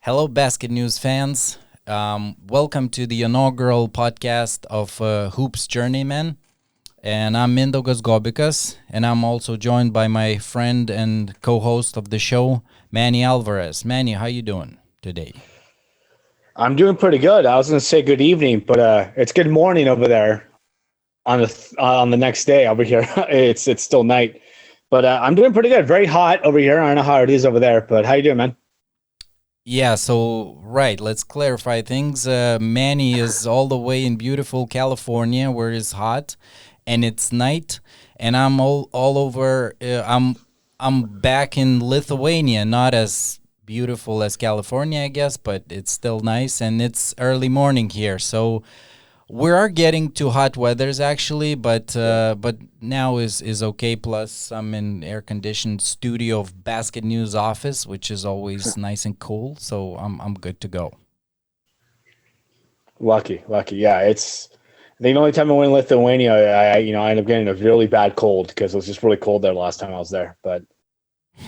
Hello, BasketNews fans. Welcome to the inaugural podcast of Hoops Journeymen. And I'm Mindaugas Gobikas, and I'm also joined by my friend and co-host of the show, Manny Alvarez. Manny, how you doing today? I'm doing pretty good. I was going to say good evening, but it's good morning over there on the next day over here. It's still night, but I'm doing pretty good. Very hot over here. I don't know how it is over there, but how you doing, man? Yeah, so, right, let's clarify things. Manny is all the way in beautiful California where it's hot and it's night, and I'm all over. I'm back in Lithuania, not as beautiful as California, I guess, but it's still nice, and it's early morning here. So we are getting to hot weathers actually, but now is okay. Plus, I'm in air conditioned studio of BasketNews office, which is always nice and cool. So I'm good to go. Lucky. Yeah, it's. I think the only time I went in Lithuania, I ended up getting a really bad cold because it was just really cold there last time I was there. But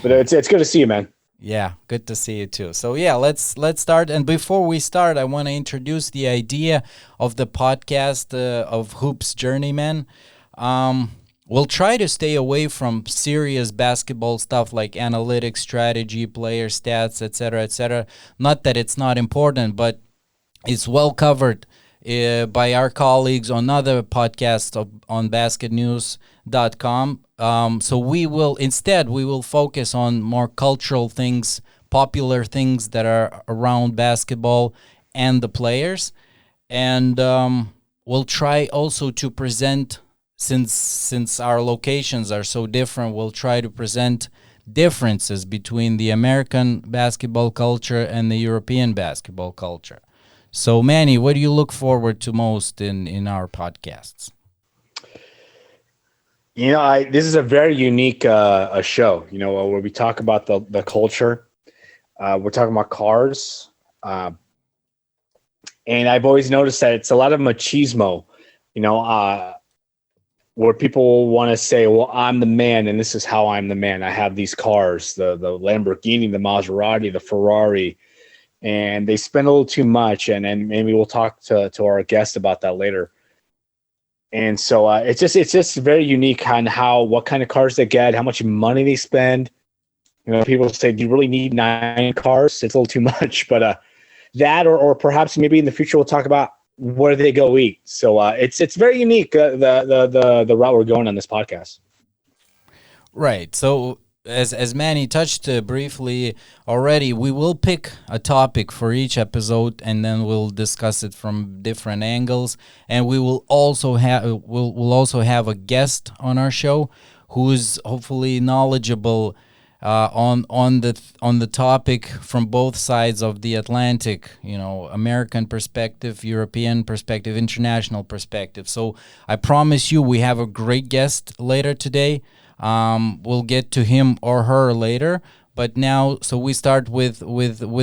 it's good to see you, man. Yeah, good to see you too. So yeah, let's start. And before we start, I want to introduce the idea of the podcast of Hoops Journeymen. We'll try to stay away from serious basketball stuff like analytics, strategy, player stats, etc., etc. Not that it's not important, but it's well covered by our colleagues on other podcasts on basketnews.com. So we will focus on more cultural things, popular things that are around basketball and the players. And we'll try also to present, since our locations are so different, we'll try to present differences between the American basketball culture and the European basketball culture. So, Manny, what do you look forward to most in our podcasts? This is a very unique a show. Where we talk about the culture. We're talking about cars, and I've always noticed that it's a lot of machismo. You know, where people want to say, "Well, I'm the man, and this is how I'm the man. I have these cars, the Lamborghini, the Maserati, the Ferrari." And they spend a little too much, and maybe we'll talk to our guest about that later. And so it's just very unique on what kind of cars they get, how much money they spend. People say, "Do you really need 9 cars?" It's a little too much, but that or perhaps maybe in the future we'll talk about where they go eat. So it's very unique the route we're going on this podcast. Right. So, as Manny touched briefly already, we will pick a topic for each episode, and then we'll discuss it from different angles. And we will also have we'll also have a guest on our show who is hopefully knowledgeable on the topic from both sides of the Atlantic. American perspective, European perspective, international perspective. So I promise you, we have a great guest later today. We'll get to him or her later. But now, so we start with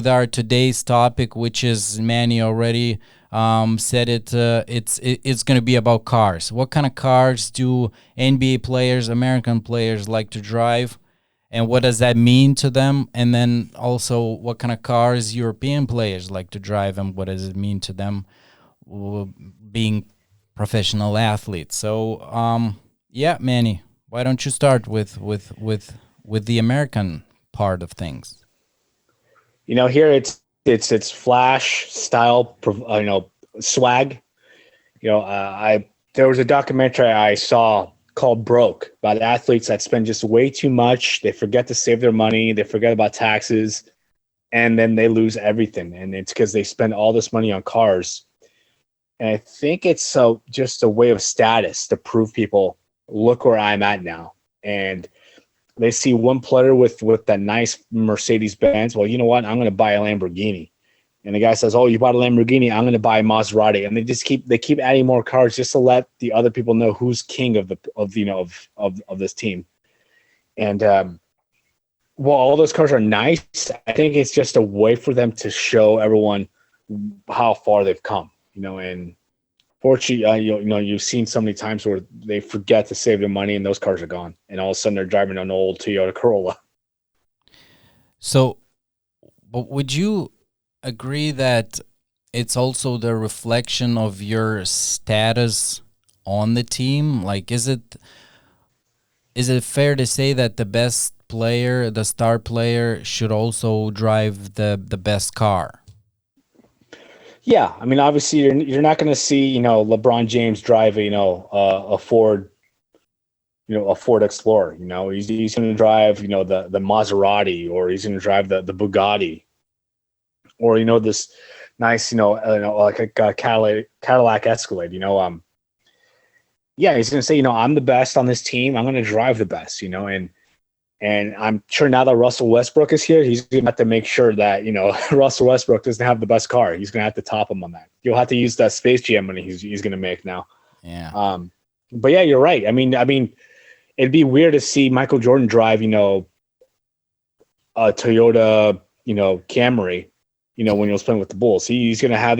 our today's topic, which is, Manny already said it. It's going to be about cars. What kind of cars do NBA players, American players like to drive, and what does that mean to them? And then also, what kind of cars European players like to drive, and what does it mean to them being professional athletes? So, yeah, Manny, why don't you start with the American part of things? Here it's flash style, swag. I there was a documentary I saw called Broke about athletes that spend just way too much. They forget to save their money. They forget about taxes, and then they lose everything. And it's because they spend all this money on cars. And I think it's just a way of status to prove people, look where I'm at now. And they see one player with that nice Mercedes Benz. Well, you know what? I'm going to buy a Lamborghini. And the guy says, "Oh, you bought a Lamborghini? I'm going to buy a Maserati." And they keep adding more cars just to let the other people know who's king of this team. And while all those cars are nice, I think it's just a way for them to show everyone how far they've come. And fortunately, you've seen so many times where they forget to save their money and those cars are gone, and all of a sudden they're driving an old Toyota Corolla. So, but would you agree that it's also the reflection of your status on the team? Like, is it fair to say that the best player, the star player, should also drive the best car? Yeah, I mean, obviously, you're not going to see LeBron James drive a Ford, a Ford Explorer. He's going to drive the Maserati, or he's going to drive the Bugatti, or this nice like a Cadillac Escalade. Yeah, he's going to say, I'm the best on this team. I'm going to drive the best. And I'm sure now that Russell Westbrook is here, he's going to have to make sure that, Russell Westbrook doesn't have the best car. He's going to have to top him on that. You'll have to use that Space Jam money he's going to make now. Yeah. But yeah, you're right. I mean, it'd be weird to see Michael Jordan drive, a Toyota, Camry, when he was playing with the Bulls. He's going to have,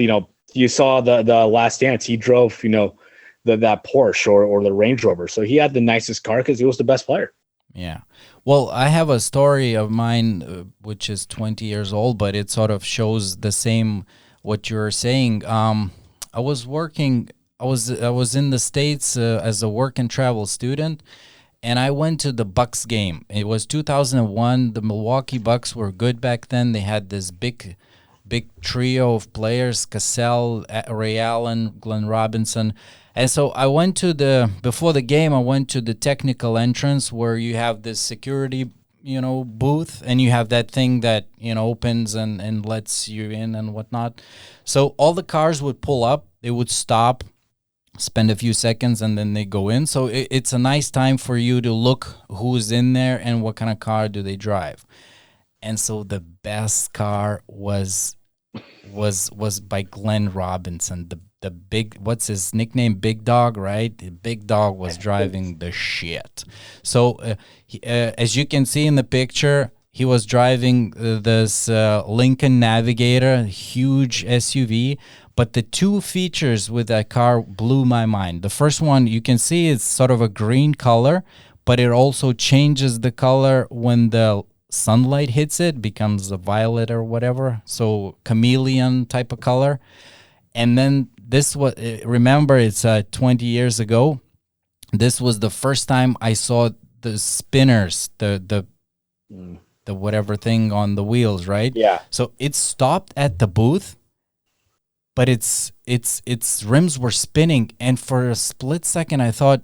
you saw the Last Dance. He drove, that Porsche or the Range Rover. So he had the nicest car because he was the best player. Yeah. Well, I have a story of mine, which is 20 years old, but it sort of shows the same what you're saying. I was working. I was in the States as a work and travel student, and I went to the Bucks game. It was 2001. The Milwaukee Bucks were good back then. They had this big trio of players: Cassell, Ray Allen, Glen Robinson. And so I went before the game, I went to the technical entrance where you have this security, booth, and you have that thing that, opens and lets you in and whatnot. So all the cars would pull up, they would stop, spend a few seconds, and then they go in. So it's a nice time for you to look who's in there and what kind of car do they drive. And so the best car was by Glen Robinson, the big, what's his nickname? Big Dog, right? The Big Dog was driving the shit. So as you can see in the picture, he was driving this Lincoln Navigator, huge SUV. But the two features with that car blew my mind. The first one, you can see it's sort of a green color, but it also changes the color when the sunlight hits it, becomes a violet or whatever. So chameleon type of color. And then this was, remember, it's 20 years ago. This was the first time I saw the spinners, the whatever thing on the wheels, right? Yeah. So it stopped at the booth, but its rims were spinning, and for a split second I thought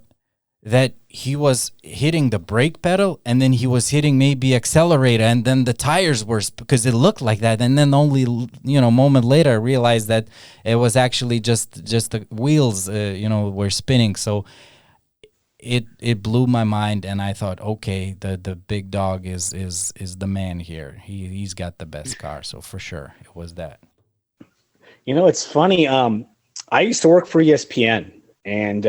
that he was hitting the brake pedal and then he was hitting maybe accelerator, and then the tires were, because it looked like that, and then only a moment later I realized that it was actually just the wheels were spinning. So it blew my mind, and I thought, okay, the Big Dog is the man here. He's got the best car. So for sure it was that. It's funny. I used to work for ESPN, and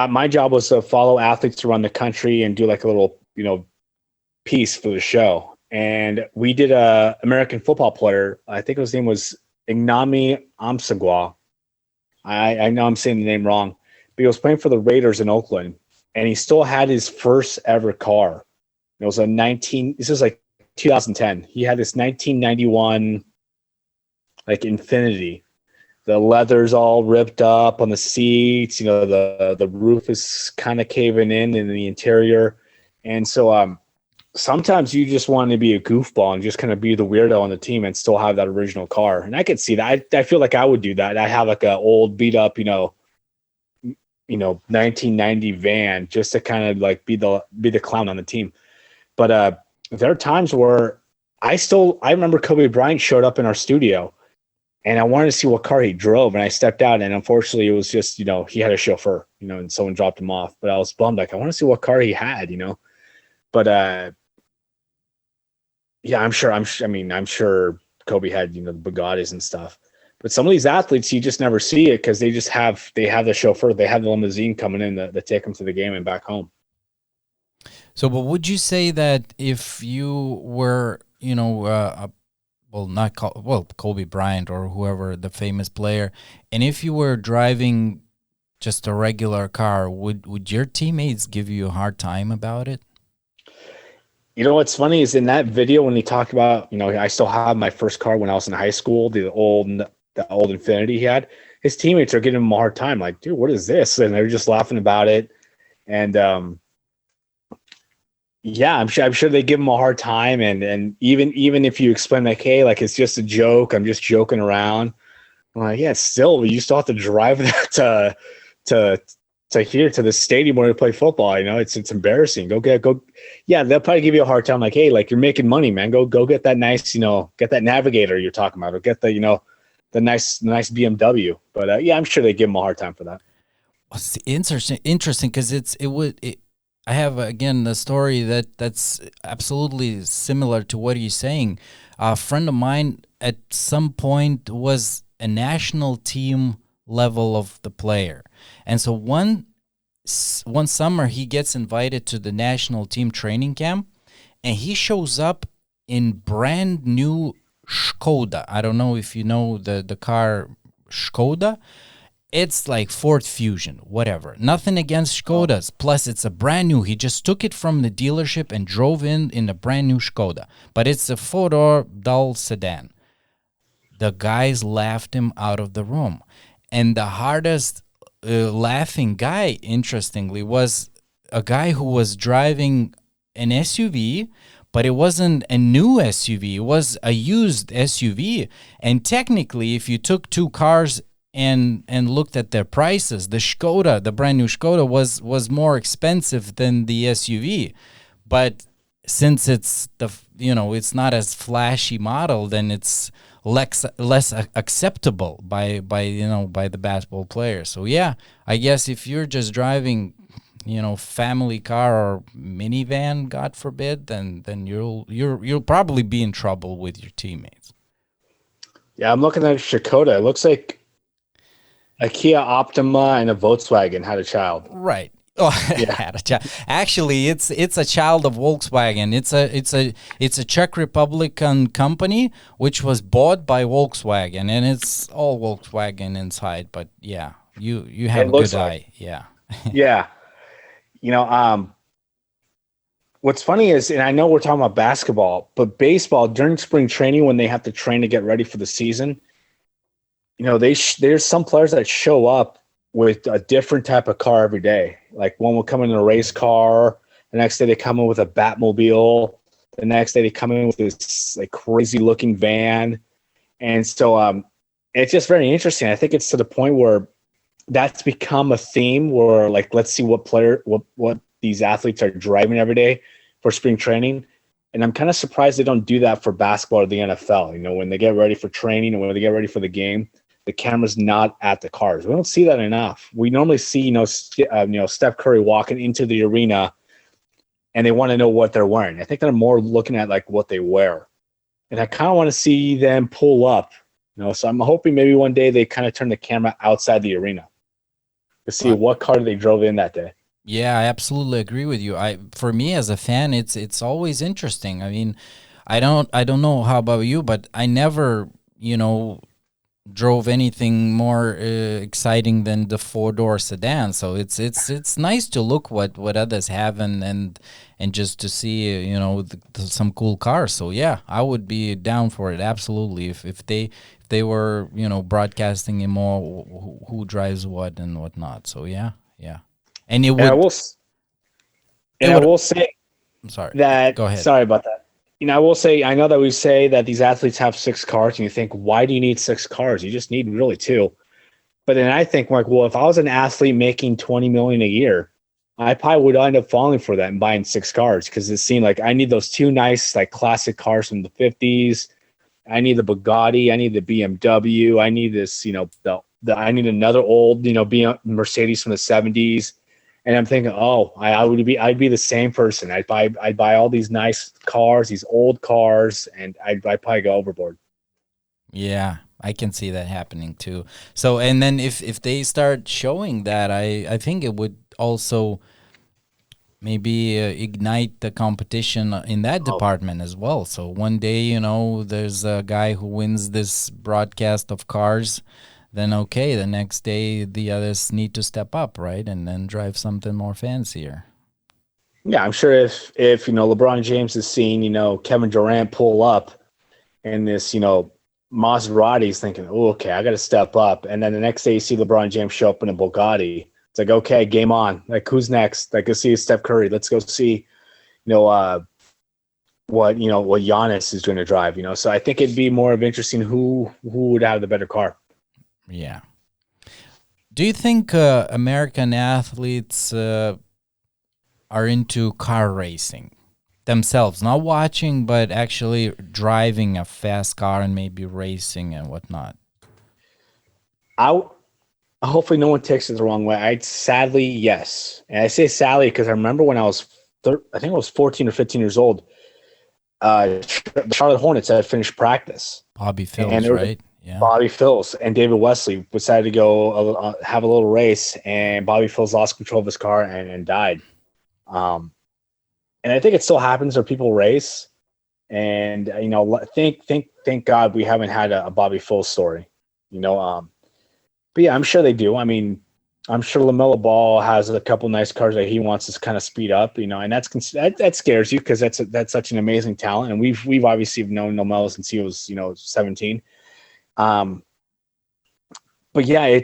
my job was to follow athletes around the country and do like a little, piece for the show. And we did a American football player. I think his name was Ignami Amsagwa. I know I'm saying the name wrong, but he was playing for the Raiders in Oakland, and he still had his first ever car. It was this was like 2010. He had this 1991 like Infinity. The leather's all ripped up on the seats. The roof is kind of caving in the interior. And so sometimes you just want to be a goofball and just kind of be the weirdo on the team and still have that original car. And I could see that. I feel like I would do that. I have like an old beat up, 1990 van just to kind of like be the clown on the team. But there are times where I remember Kobe Bryant showed up in our studio, and I wanted to see what car he drove, and I stepped out, and unfortunately it was just, he had a chauffeur, and someone dropped him off. But I was bummed. Like, I want to see what car he had, But yeah, I'm sure Kobe had, the Bugattis and stuff. But some of these athletes, you just never see it because they have the chauffeur, they have the limousine coming in that take them to the game and back home. So, but would you say that if you were, Kobe Bryant or whoever, the famous player, and if you were driving just a regular car, would your teammates give you a hard time about it? You know what's funny is in that video when he talked about, I still have my first car when I was in high school, the old Infinity he had. His teammates are giving him a hard time, like, dude, what is this? And they're just laughing about it. And yeah, I'm sure they give him a hard time. And even if you explain like, hey, like it's just a joke, I'm just joking around. I'm like, yeah, still, you still have to drive that to here to the stadium where to play football. It's embarrassing. Go. Yeah, they'll probably give you a hard time. Like, hey, like you're making money, man. Go get that nice, get that Navigator you're talking about, or get the nice BMW. But yeah, I'm sure they give him a hard time for that. It's interesting because I have again the story that's absolutely similar to what he's saying. A friend of mine at some point was a national team level of the player, and so one summer he gets invited to the national team training camp, and he shows up in brand new Skoda. I don't know if you know the car Skoda. It's like Ford Fusion, whatever. Nothing against Skodas. Plus, it's a brand new. He just took it from the dealership and drove in a brand new Skoda. But it's a four-door dull sedan. The guys laughed him out of the room. And the hardest laughing guy, interestingly, was a guy who was driving an SUV, but it wasn't a new SUV. It was a used SUV. And technically, if you took two cars and looked at their prices, the Skoda, the brand new Skoda was more expensive than the SUV. But since it's it's not as flashy model, then it's less acceptable by the basketball players. So yeah, I guess if you're just driving family car or minivan, God forbid, then you'll probably be in trouble with your teammates. Yeah, I'm looking at Skoda. It looks like a Kia Optima and a Volkswagen had a child. Right. Oh, Yeah. had a child. Actually, it's a child of Volkswagen. It's a Czech Republican company which was bought by Volkswagen, and it's all Volkswagen inside. But yeah, you have a good eye. Yeah. Yeah. What's funny is, and I know we're talking about basketball, but baseball during spring training when they have to train to get ready for the season, there's some players that show up with a different type of car every day. Like one will come in a race car, the next day they come in with a Batmobile, the next day they come in with this like crazy looking van. And so it's just very interesting. I think it's to the point where that's become a theme where like, let's see what these athletes are driving every day for spring training. And I'm kind of surprised they don't do that for basketball or the NFL. When they get ready for training and when they get ready for the game, the camera's not at the cars. We don't see that enough. We normally see, Steph Curry walking into the arena and they want to know what they're wearing. I think they're more looking at like what they wear. And I kind of want to see them pull up, so I'm hoping maybe one day they kind of turn the camera outside the arena to see what car they drove in that day. Yeah, I absolutely agree with you. For me as a fan, it's always interesting. I mean, I don't know how about you, but I never, drove anything more exciting than the four-door sedan. So it's nice to look what others have and just to see some cool cars. So yeah, I would be down for it absolutely if they were broadcasting more who drives what and whatnot. So yeah. And it would. I will say. I'm sorry. That. Go ahead. Sorry about that. I will say. I know that we say that these athletes have 6 cars, and you think, why do you need 6 cars? You just need really 2. But then I think, like, well, if I was an athlete making $20 million a year, I probably would end up falling for that and buying 6 cars because it seemed like I need those 2 nice, like, classic cars from the 50s. I need the Bugatti. I need the BMW. I need this, I need another old, Mercedes from the 70s. And I'm thinking, I'd be the same person. I'd buy all these nice cars, these old cars, and I'd probably go overboard. Yeah, I can see that happening too. So, and then if they start showing that, I think it would also maybe ignite the competition in that department as well. So one day, there's a guy who wins this broadcast of cars. Then okay, the next day the others need to step up, right, and then drive something more fancier. Yeah, I'm sure if LeBron James is seeing Kevin Durant pull up in this Maserati, he's thinking, oh, okay, I got to step up. And then the next day you see LeBron James show up in a Bugatti. It's like, okay, game on. Like, who's next? Like, go see Steph Curry. Let's go see what Giannis is going to drive. So I think it'd be more of interesting who would have the better car. Yeah. Do you think American athletes are into car racing themselves, not watching, but actually driving a fast car and maybe racing and whatnot? Hopefully no one takes it the wrong way. Sadly, yes. And I say sadly because I remember when I was, I think I was 14 or 15 years old, the Charlotte Hornets had finished practice. Bobby Phillips, right? Yeah. Bobby Phillips and David Wesley decided to go have a little race, and Bobby Phillips lost control of his car and died. And I think it still happens where people race, and thank God we haven't had a Bobby Phillips story. But yeah, I'm sure they do. I mean, I'm sure LaMelo Ball has a couple nice cars that he wants to kind of speed up, and that scares you because that's such an amazing talent, and we've obviously known LaMelo since he was 17. But yeah,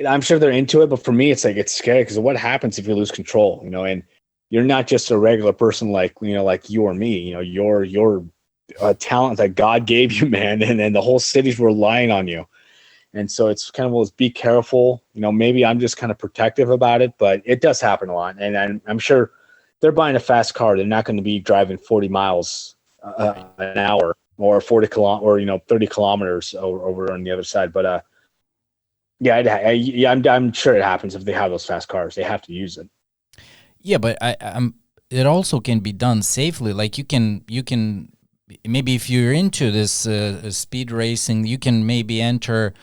I'm sure they're into it, but for me, it's like it's scary because what happens if you lose control, and you're not just a regular person like you or me, you're a talent that God gave you, man, and then the whole city's relying on you. And so it's kind of, well, be careful. Maybe I'm just kind of protective about it, but it does happen a lot. And I'm sure they're buying a fast car. They're not going to be driving 40 miles an hour or 30 kilometers over on the other side. But I'm sure it happens if they have those fast cars. They have to use it. Yeah, but it also can be done safely. Like you can maybe if you're into this speed racing, you can maybe enter,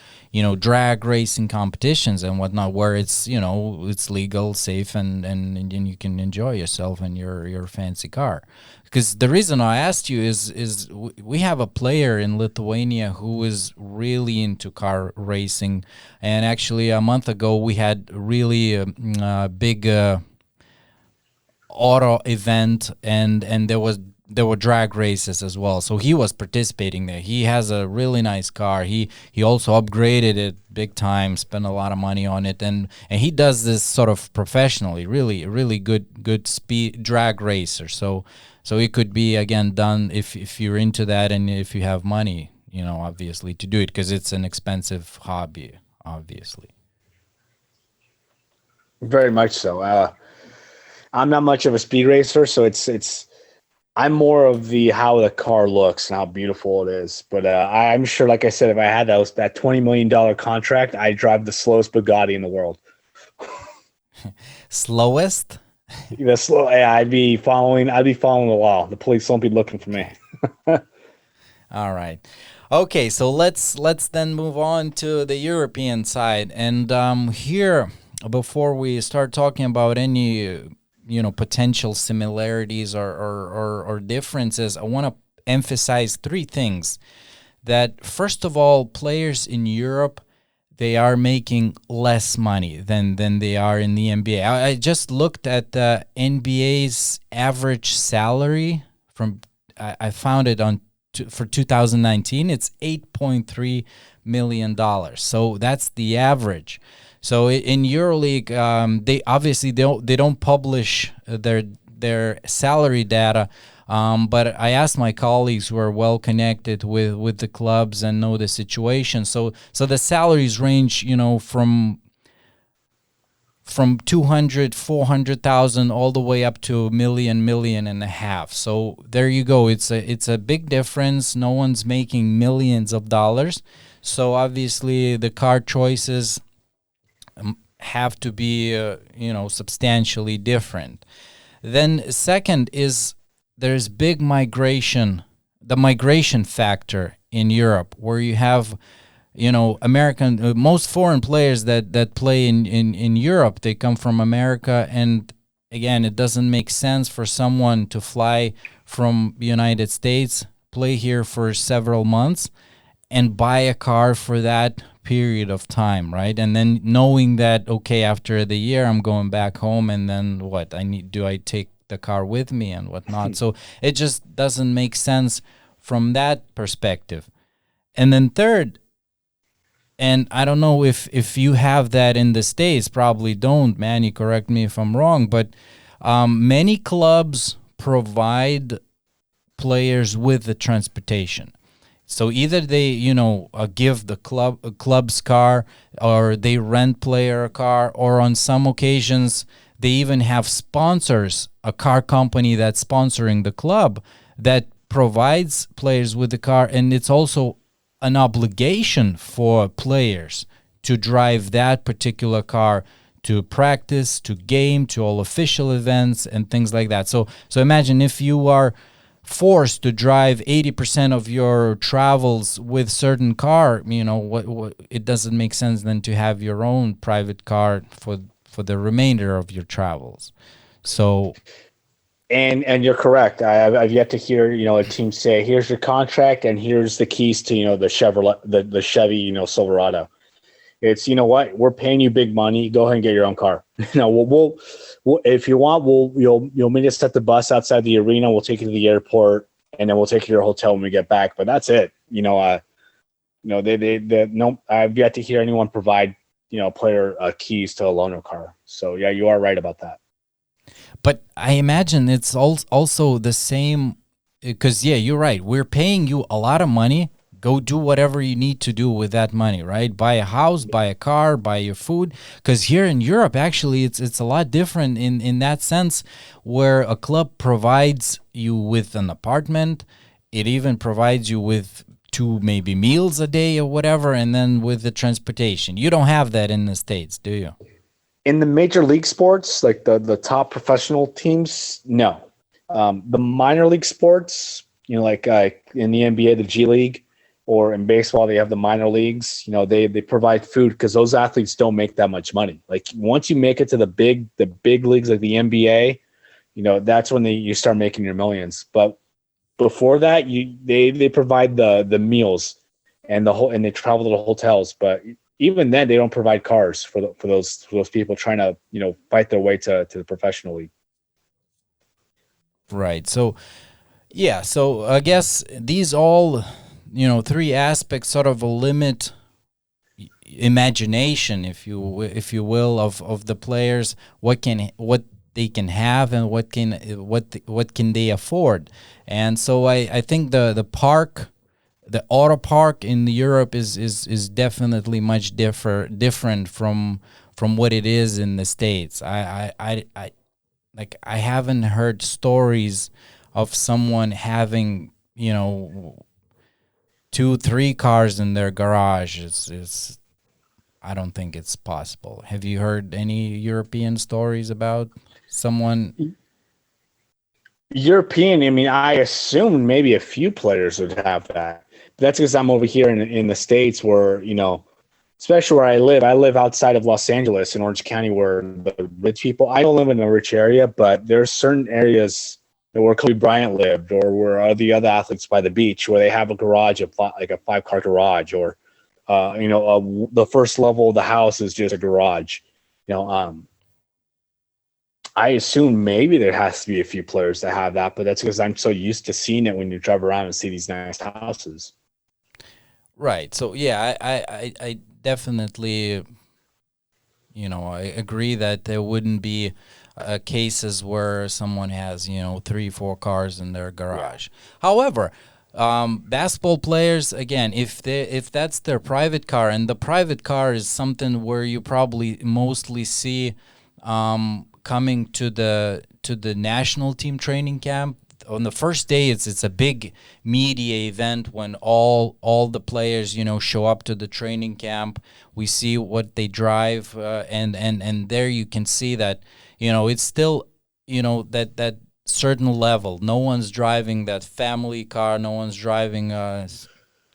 drag racing competitions and whatnot, where it's it's legal, safe, and you can enjoy yourself in your fancy car. Because the reason I asked you is we have a player in Lithuania who is really into car racing, and actually a month ago we had really big auto event, and there were drag races as well. So he was participating there. He has a really nice car. He also upgraded it big time, spent a lot of money on it, and he does this sort of professionally, really good speed drag racer. So it could be again done if you're into that and if you have money, obviously to do it, because it's an expensive hobby, obviously. Very much so. I'm not much of a speed racer, so I'm more of how the car looks and how beautiful it is. But I'm sure, like I said, if I had that $20 million contract, I'd drive the slowest Bugatti in the world. Slowest? The slow. Yeah, I'd be following the law. The police won't be looking for me. All right. Okay, so let's then move on to the European side. And here, before we start talking about any potential similarities or differences, I want to emphasize three things. That first of all, players in Europe, they are making less money than they are in the NBA. I just looked at the NBA's average salary I found it for 2019. It's $8.3 million. So that's the average. So in EuroLeague, they obviously they don't publish their salary data, but I asked my colleagues who are well connected with the clubs and know the situation. So the salaries range, from 200,000-400,000 all the way up to million and a half. So there you go. It's a big difference. No one's making millions of dollars. So obviously the car choices have to be substantially different. Then second is there's big migration, the migration factor in Europe, where you have American most foreign players that play in Europe, they come from America. And again, it doesn't make sense for someone to fly from the United States, play here for several months, and buy a car for that period of time, right? And then knowing that, okay, after the year I'm going back home, and then what? Do I take the car with me and whatnot. So it just doesn't make sense from that perspective. And then third, and I don't know if you have that in the States, probably don't, Manny, correct me if I'm wrong, but many clubs provide players with the transportation. So either they, give the club's car, or they rent player a car, or on some occasions they even have sponsors, a car company that's sponsoring the club that provides players with the car, and it's also an obligation for players to drive that particular car to practice, to game, to all official events and things like that. So imagine if you are forced to drive 80% of your travels with certain car, what it doesn't make sense then to have your own private car for the remainder of your travels. So and you're correct. I've yet to hear a team say, here's your contract and here's the keys to the Chevrolet, the Chevy Silverado. It's, what, we're paying you big money, go ahead and get your own car. We'll if you want, you'll meet us at the bus outside the arena, we'll take you to the airport, and then we'll take you to your hotel when we get back, but that's it. I've yet to hear anyone provide player keys to a loaner car. So yeah, you are right about that. But I imagine it's also the same, because, yeah, you're right. We're paying you a lot of money. Go do whatever you need to do with that money, right? Buy a house, buy a car, buy your food. Because here in Europe, actually, it's a lot different in that sense, where a club provides you with an apartment. It even provides you with 2 maybe meals a day or whatever, and then with the transportation. You don't have that in the States, do you? In the major league sports, like the top professional teams, no. The minor league sports, like in the NBA, the G League, or in baseball, they have the minor leagues. They provide food because those athletes don't make that much money. Like once you make it to the big leagues, like the NBA, that's when you start making your millions. But before that, they provide the meals and they travel to the hotels. But even then, they don't provide cars for those people trying to fight their way to the professional league. Right. So, yeah. So I guess these all, 3 aspects sort of limit imagination, if you will, of the players. What they can have and what can they afford. And so I think the auto park in Europe is definitely much different from what it is in the States. I haven't heard stories of someone having 2-3 cars in their garage. It's I don't think it's possible. Have you heard any European stories about someone? European, I mean, I assume maybe a few players would have that. That's because I'm over here in the States where, especially where I live outside of Los Angeles in Orange County, where the rich people, I don't live in a rich area, but there's certain areas where Kobe Bryant lived, or where the other athletes by the beach, where they have a garage, like a 5-car garage, or, the first level of the house is just a garage. I assume maybe there has to be a few players that have that, but that's because I'm so used to seeing it when you drive around and see these nice houses. Right. So yeah, I definitely, I agree that there wouldn't be cases where someone has 3-4 cars in their garage. Yeah. However, basketball players, again, if that's their private car, and the private car is something where you probably mostly see coming to the national team training camp. On the first day, it's a big media event when all the players show up to the training camp. We see what they drive, and there you can see that it's still that certain level. No one's driving that family car. No one's driving a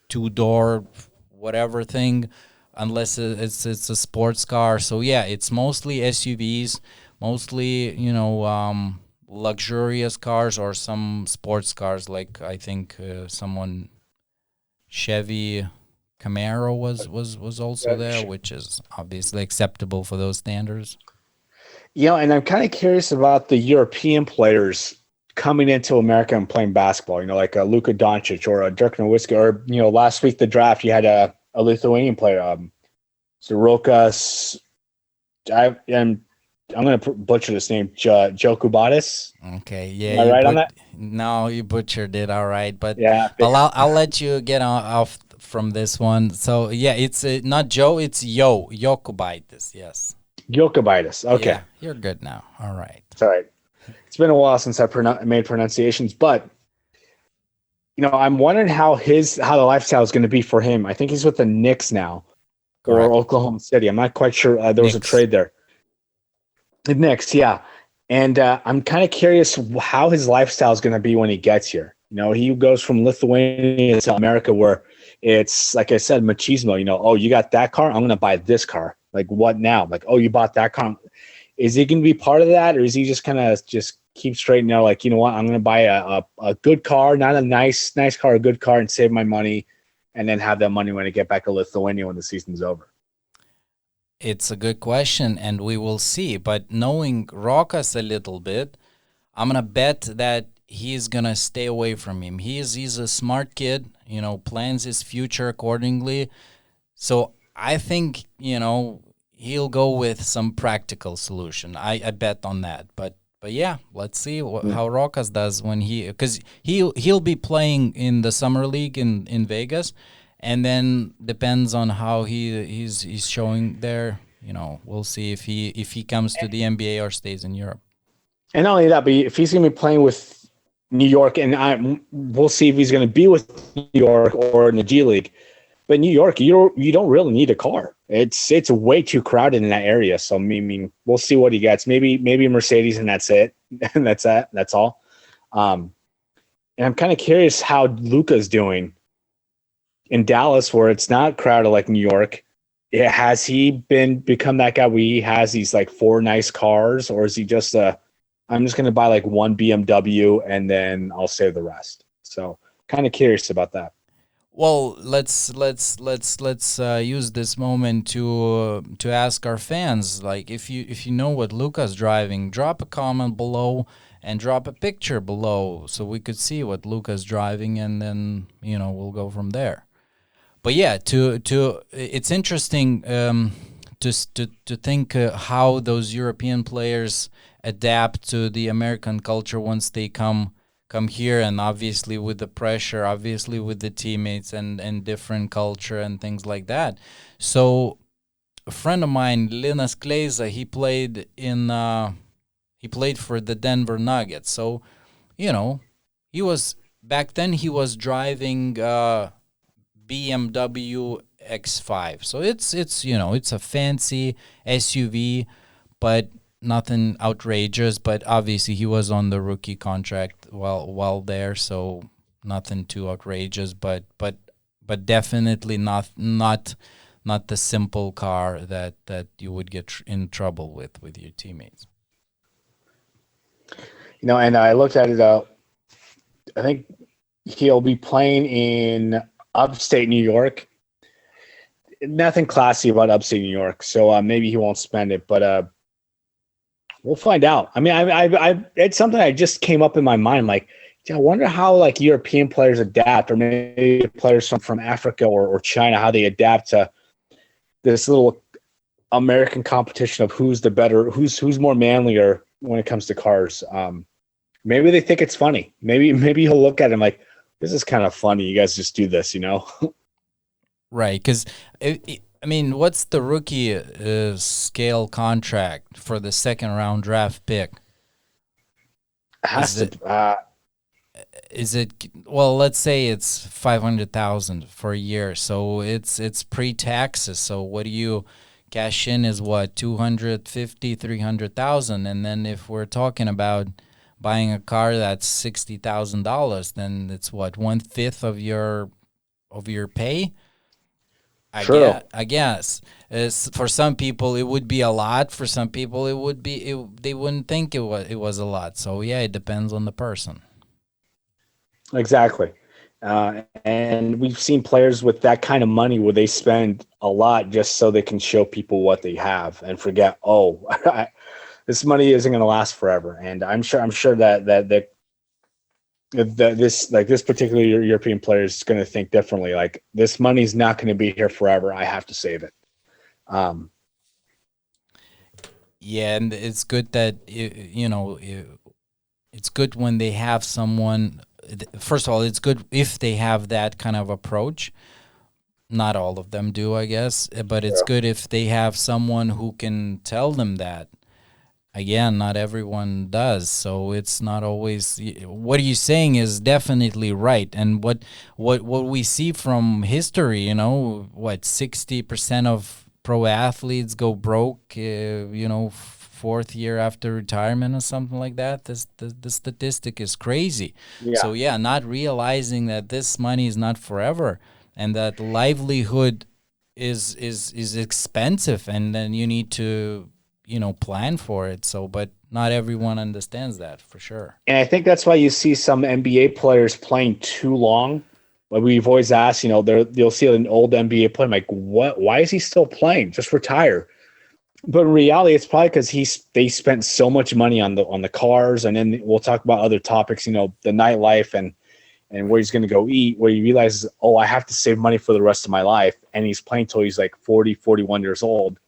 2-door whatever thing, unless it's a sports car. So yeah, it's mostly SUVs, mostly luxurious cars, or some sports cars, like I think someone Chevy Camaro was also there, which is obviously acceptable for those standards. And I'm kind of curious about the European players coming into America and playing basketball. Like a Luka Doncic or a Dirk Nowitzki, or last week the draft you had a Lithuanian player, so Rokas. I'm going to butcher this name, Jokubaitis. Okay, yeah, Am I right on that? no, you butchered it. All right, but Yeah. I'll let you get off from this one. So yeah, it's not Joe, it's Jokubaitis. Yes. Jokubaitis. Okay. Yeah, you're good now. All right. It's all right. It's been a while since I made pronunciations, but I'm wondering how the lifestyle is going to be for him. I think he's with the Knicks now, Correct. or Oklahoma City. I'm not quite sure. There was a trade there. The Knicks, yeah. And I'm kind of curious how his lifestyle is going to be when he gets here. He goes from Lithuania to America, where it's, like I said, machismo. Oh, you got that car? I'm going to buy this car. Like, what now? Like, oh, you bought that car? Is he going to be part of that, or is he just kind of just keep straight? Like, you know what? I'm going to buy a good car, not a nice car, a good car, and save my money, and then have that money when I get back to Lithuania when the season's over. It's a good question, and we will see. But knowing Rokas a little bit, I'm gonna bet that he's gonna stay away from him. He's a smart kid, plans his future accordingly. So I think he'll go with some practical solution. I bet on that. But yeah, let's see how Rokas does when because he'll be playing in the summer league in Vegas. And then depends on how he's showing there. We'll see if he comes to the NBA or stays in Europe. And not only that, but if he's going to be playing with New York, and we'll see if he's going to be with New York or in the G League. But New York, you don't really need a car. It's way too crowded in that area. So I mean, we'll see what he gets. Maybe Mercedes, and that's it. And that's all. And I'm kind of curious how Luka's doing in Dallas, where it's not crowded like New York. Has he become that guy where he has these like 4 nice cars, or is he just I'm just going to buy like one BMW and then I'll save the rest? So kind of curious about that. Well, let's use this moment to ask our fans, like, if you know what Luka's driving, drop a comment below and drop a picture below so we could see what Luka's driving, and then we'll go from there. But yeah, it's interesting to think how those European players adapt to the American culture once they come here, and obviously with the pressure, obviously with the teammates and different culture and things like that. So a friend of mine, Linas Kleiza, he played for the Denver Nuggets. So he was back then he was driving BMW X5. So it's it's a fancy SUV, but nothing outrageous. But obviously he was on the rookie contract while there, so nothing too outrageous. But definitely not the simple car that you would get in trouble with your teammates. And I looked at it. I think he'll be playing in upstate New York. Nothing classy about upstate New York, so maybe he won't spend it, but we'll find out. I mean, I it's something that just came up in my mind. Like, I wonder how like European players adapt, or maybe players from Africa or China, how they adapt to this little American competition of who's the better, who's more manlier when it comes to cars. Maybe they think it's funny. Maybe he'll look at him like, this is kind of funny. You guys just do this, Right, because, I mean, what's the rookie scale contract for the second-round draft pick? Is it well, let's say it's $500,000 for a year, so it's pre-taxes. So what do you cash in is what, 250, 300,000, and then if we're talking about buying a car that's $60,000, then it's what, 1/5 of your pay. I guess for some people it would be a lot. For some people it would be they wouldn't think it was a lot. So yeah, it depends on the person. Exactly. And we've seen players with that kind of money where they spend a lot just so they can show people what they have and forget, this money isn't going to last forever. And I'm sure that this particular European player is going to think differently. Like, this money's not going to be here forever. I have to save it. Yeah, and it's good that it's good when they have someone. First of all, it's good if they have that kind of approach. Not all of them do, I guess, but it's good if they have someone who can tell them that. Again, not everyone does, so it's not always. What you're saying is definitely right, and what we see from history, 60% of pro athletes go broke, fourth year after retirement or something like that. The statistic is crazy. Yeah. So yeah, not realizing that this money is not forever, and that livelihood is expensive, and then you need to plan for it. So, but not everyone understands that for sure. And I think that's why you see some NBA players playing too long. Like, we've always asked, you'll see an old NBA player, like, what? Why is he still playing? Just retire. But in reality, it's probably because they spent so much money on the cars, and then we'll talk about other topics, the nightlife and where he's going to go eat, where he realizes, oh, I have to save money for the rest of my life. And he's playing till he's like 40, 41 years old,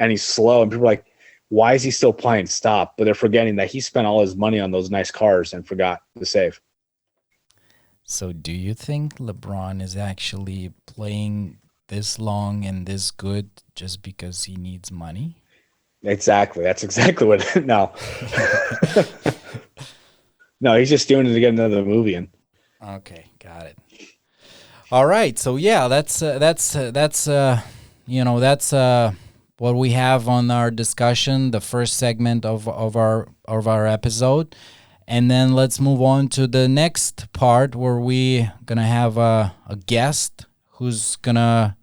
and he's slow. And people are like, why is he still playing? Stop. But they're forgetting that he spent all his money on those nice cars and forgot to save. So do you think LeBron is actually playing this long and this good just because he needs money? Exactly. That's exactly what. No. No, he's just doing it to get another movie in. Okay, got it. All right. So yeah, that's what we have on our discussion, the first segment of our episode. And then let's move on to the next part, where we gonna have a guest who's gonna,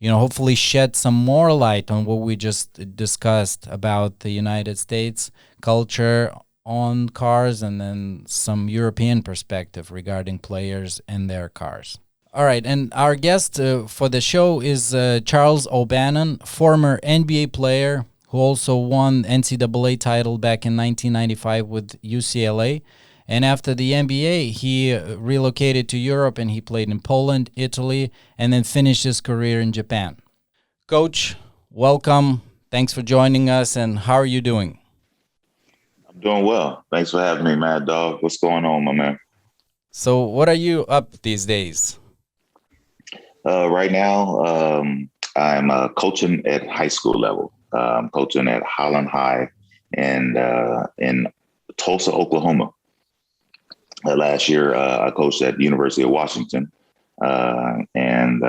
hopefully shed some more light on what we just discussed about the United States culture on cars, and then some European perspective regarding players and their cars. All right, and our guest for the show is Charles O'Bannon, former NBA player who also won NCAA title back in 1995 with UCLA. And after the NBA, he relocated to Europe, and he played in Poland, Italy, and then finished his career in Japan. Coach, welcome. Thanks for joining us, and how are you doing? I'm doing well. Thanks for having me, Mad Dog. What's going on, my man? So what are you up these days? Right now, I'm coaching at high school level. I'm coaching at Holland High in Tulsa, Oklahoma. Last year, I coached at the University of Washington and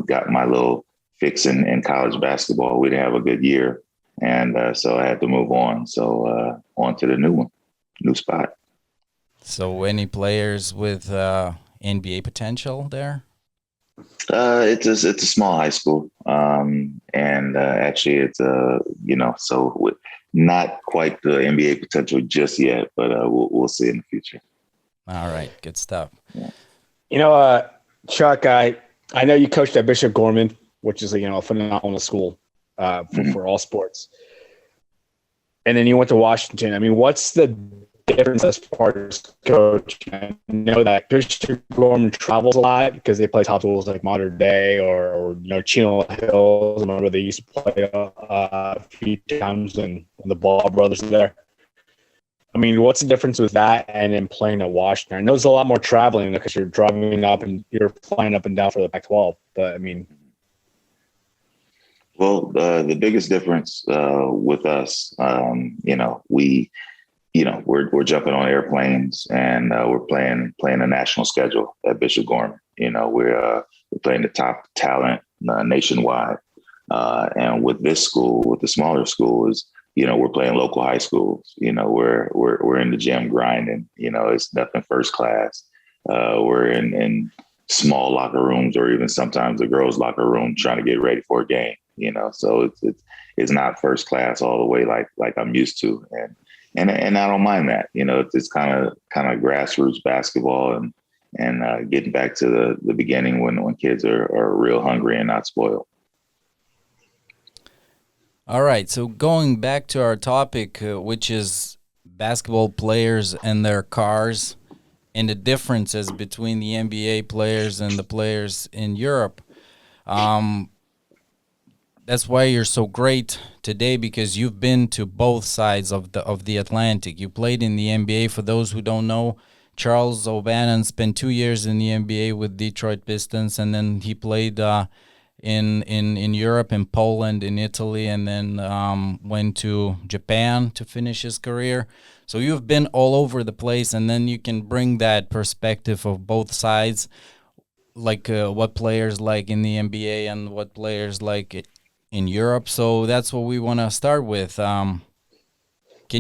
got my little fix in college basketball. We didn't have a good year, and so I had to move on. So on to the new spot. So any players with NBA potential there? It's a small high school, and actually it's so not quite the NBA potential just yet, but we'll see in the future. All right, good stuff. Yeah. Chuck, I know you coached at Bishop Gorman, which is a phenomenal school for all sports, and then you went to Washington. I mean, what's the difference as far as coach? I know that Bishop Gorman travels a lot because they play top schools like Modern Day or Chino Hills. I remember they used to play a few times when the Ball brothers were there. I mean, what's the difference with that and then playing at Washington? I know there's a lot more traveling because you're driving up and you're flying up and down for the Pac-12. But I mean, well, the biggest difference with us, we're jumping on airplanes and we're playing a national schedule at Bishop Gorman. We're playing the top talent nationwide. And with this school, with the smaller schools, we're playing local high schools. We're in the gym grinding. It's nothing first class. We're in small locker rooms, or even sometimes the girls' locker room, trying to get ready for a game. So it's not first class all the way like I'm used to, and I don't mind that. It's kind of grassroots basketball and getting back to the beginning when kids are real hungry and not spoiled. All right, so going back to our topic, which is basketball players and their cars and the differences between the NBA players and the players in Europe. Um, that's why you're so great today, because you've been to both sides of the Atlantic. You played in the NBA. For those who don't know, Charles O'Bannon spent 2 years in the NBA with Detroit Pistons, and then he played in Europe, in Poland, in Italy, and then went to Japan to finish his career. So you've been all over the place, and then you can bring that perspective of both sides, like what players like in the NBA and what players like in Europe. So that's what we want to start with. Can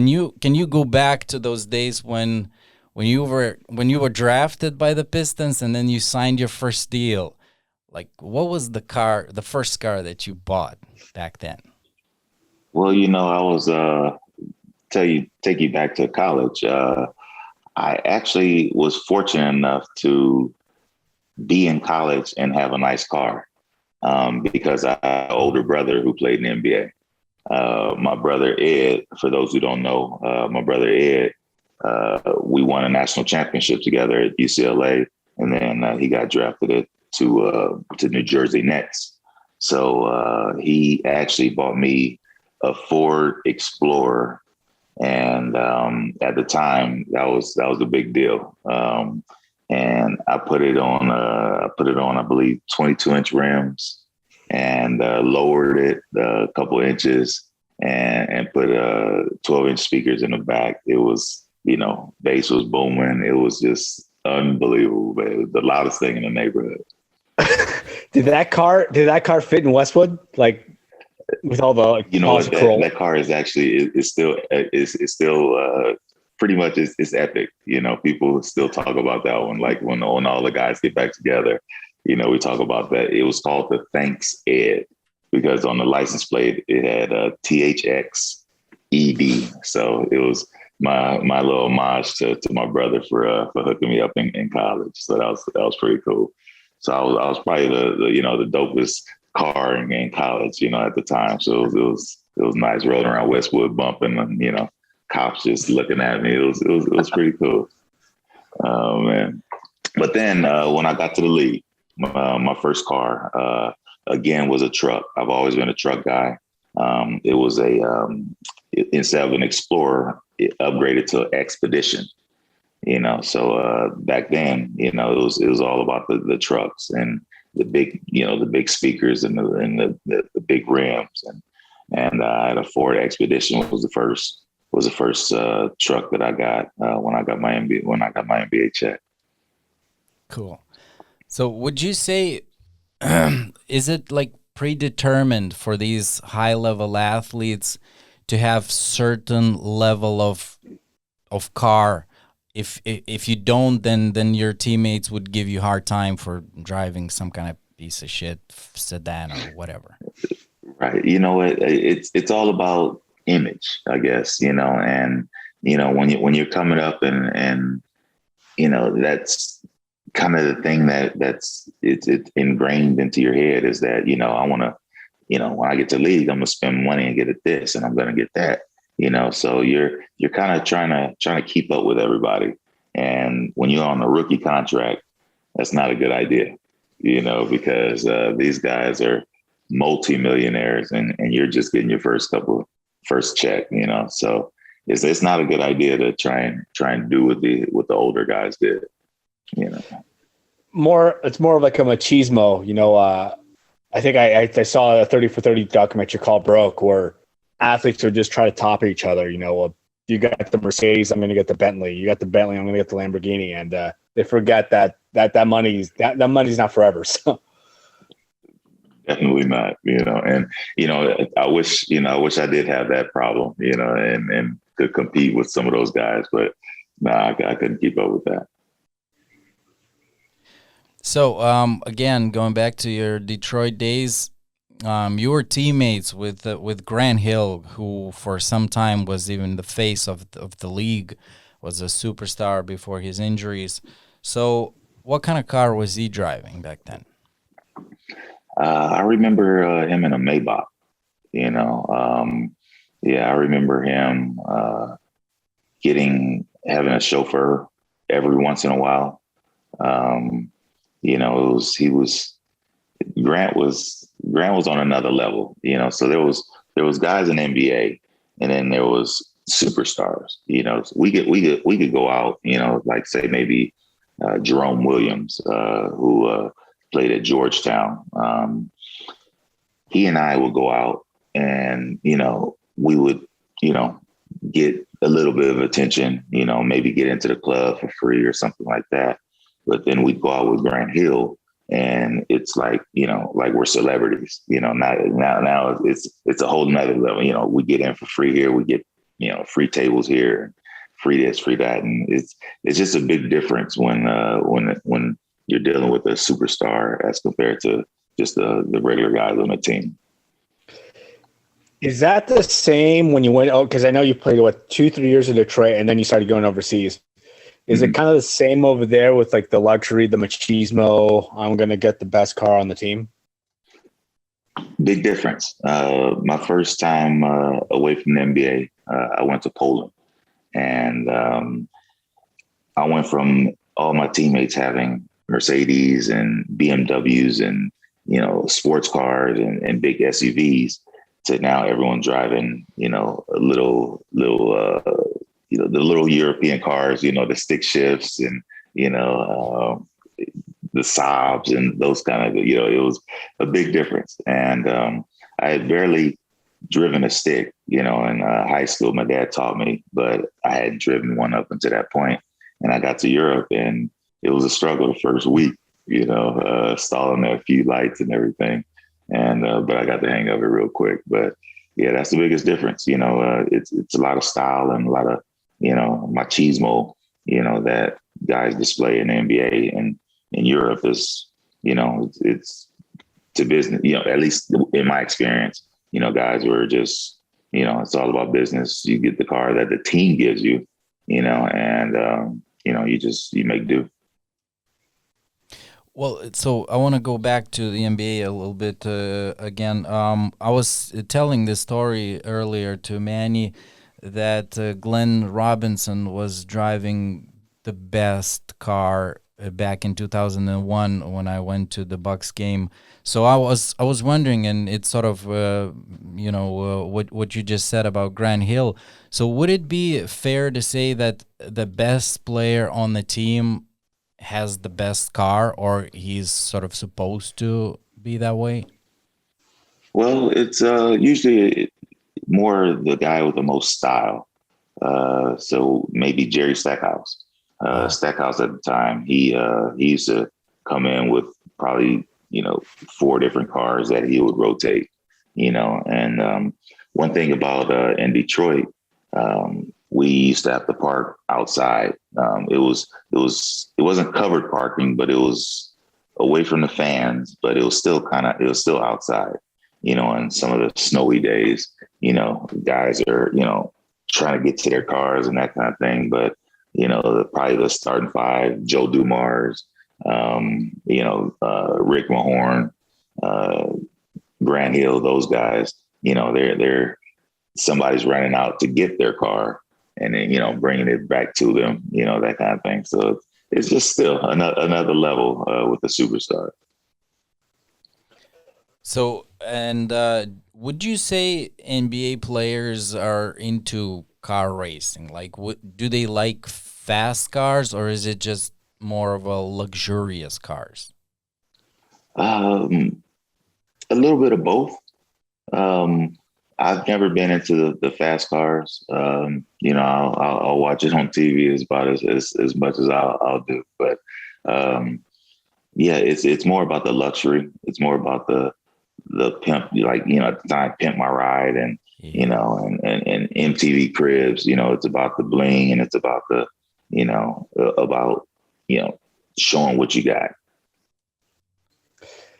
you go back to those days when you were drafted by the Pistons and then you signed your first deal? Like, what was the first car that you bought back then? Well, I was take you back to college. I actually was fortunate enough to be in college and have a nice car because I have an older brother who played in the NBA. My brother Ed, for those who don't know, my brother Ed, we won a national championship together at UCLA, and then he got drafted to New Jersey Nets. So he actually bought me a Ford Explorer, and at the time that was a big deal. And I put it on, I believe, 22-inch rims, and lowered it a couple inches, and put 12-inch speakers in the back. It was, bass was booming. It was just unbelievable. But it was the loudest thing in the neighborhood. Did that car fit in Westwood? Like, with all the that car is actually is still pretty much it's epic. People still talk about that one. Like when all the guys get back together, we talk about that. It was called the Thanks Ed because on the license plate it had THX ED. So it was my little homage to my brother for hooking me up in college. So that was pretty cool. So I was probably the dopest car in college, at the time. So it was nice rolling around Westwood bumping and, cops just looking at me. It was pretty cool. Man. But then when I got to the league, my first car, again, was a truck. I've always been a truck guy. It was instead of an Explorer, it upgraded to Expedition. So back then, it was all about the trucks and the big speakers and the big rims, and I had a Ford Expedition was the first truck that I got when I got my NBA check. Cool. So would you say, is it like predetermined for these high level athletes to have certain level of car? If you don't, then your teammates would give you a hard time for driving some kind of piece of shit sedan or whatever. Right. It's all about image, I guess, and when you're coming up and that's kind of the thing that's ingrained into your head is that, I want to, when I get to league, I'm going to spend money and get it this, and I'm going to get that. So you're kind of trying to keep up with everybody. And when you're on a rookie contract, that's not a good idea, because these guys are multimillionaires and you're just getting your first check, so it's not a good idea to try and do what the older guys did, It's more of like a machismo, I think I saw a 30 for 30 documentary called Broke, where athletes are just trying to top each other. Well, you got the Mercedes, I'm going to get the Bentley. You got the Bentley, I'm going to get the Lamborghini. And they forget that money's not forever. So definitely not, and I wish I did have that problem, and could compete with some of those guys, but I couldn't keep up with that. So again, going back to your Detroit days, you were teammates with Grant Hill, who for some time was even the face of the league, was a superstar before his injuries. So what kind of car was he driving back then? I remember him in a Maybach. I remember him having a chauffeur every once in a while. Grant was on another level, so there was guys in the NBA, and then there was superstars. So we could go out, like say maybe Jerome Williams, who played at Georgetown. He and I would go out, and we would get a little bit of attention, maybe get into the club for free or something like that. But then we'd go out with Grant Hill, and it's like, like we're celebrities, now it's a whole nother level. We get in for free here. We get, free tables here, free this, free that. And it's just a big difference when you're dealing with a superstar as compared to just the regular guys on the team. Is that the same when you went? Oh, because I know you played 2-3 years in Detroit, and then you started going overseas. Is it kind of the same over there with like the luxury, the machismo? I'm going to get the best car on the team. Big difference. My first time away from the NBA, I went to Poland, and I went from all my teammates having Mercedes and BMWs and sports cars and big SUVs to now everyone driving a little the little European cars, the stick shifts and, the Saabs and those kind of, it was a big difference. And I had barely driven a stick, in high school. My dad taught me, but I hadn't driven one up until that point. And I got to Europe, and it was a struggle the first week, stalling a few lights and everything. And but I got the hang of it real quick. But yeah, that's the biggest difference. It's a lot of style and a lot of machismo, that guys display in the NBA, and in Europe is, it's to business, at least in my experience, guys were just, it's all about business. You get the car that the team gives you, and, you make do. Well, so I want to go back to the NBA a little bit again. I was telling this story earlier to Manny that Glen Robinson was driving the best car back in 2001 when I went to the Bucks game. So I was wondering, and it's sort of what you just said about Grant Hill. So would it be fair to say that the best player on the team has the best car, or he's sort of supposed to be that way? Well, it's usually more the guy with the most style. So maybe Jerry Stackhouse. Stackhouse at the time, he used to come in with probably 4 different cars that he would rotate. And one thing about in Detroit, we used to have to park outside. It wasn't covered parking, but it was away from the fans, but it was still outside. On some of the snowy days, guys are trying to get to their cars and that kind of thing, but probably the starting 5, Joe Dumars, Rick Mahorn, Grant Hill, those guys, they're somebody's running out to get their car and then, bringing it back to them, that kind of thing. So it's just still another level with the superstar. So, and would you say NBA players are into car racing? Like, do they like fast cars, or is it just more of a luxurious cars? A little bit of both. I've never been into the fast cars. I'll watch it on TV as much as I'll do. But it's more about the luxury. It's more about the pimp, at the time, Pimp My Ride and and MTV Cribs. It's about the bling, and it's about the showing what you got.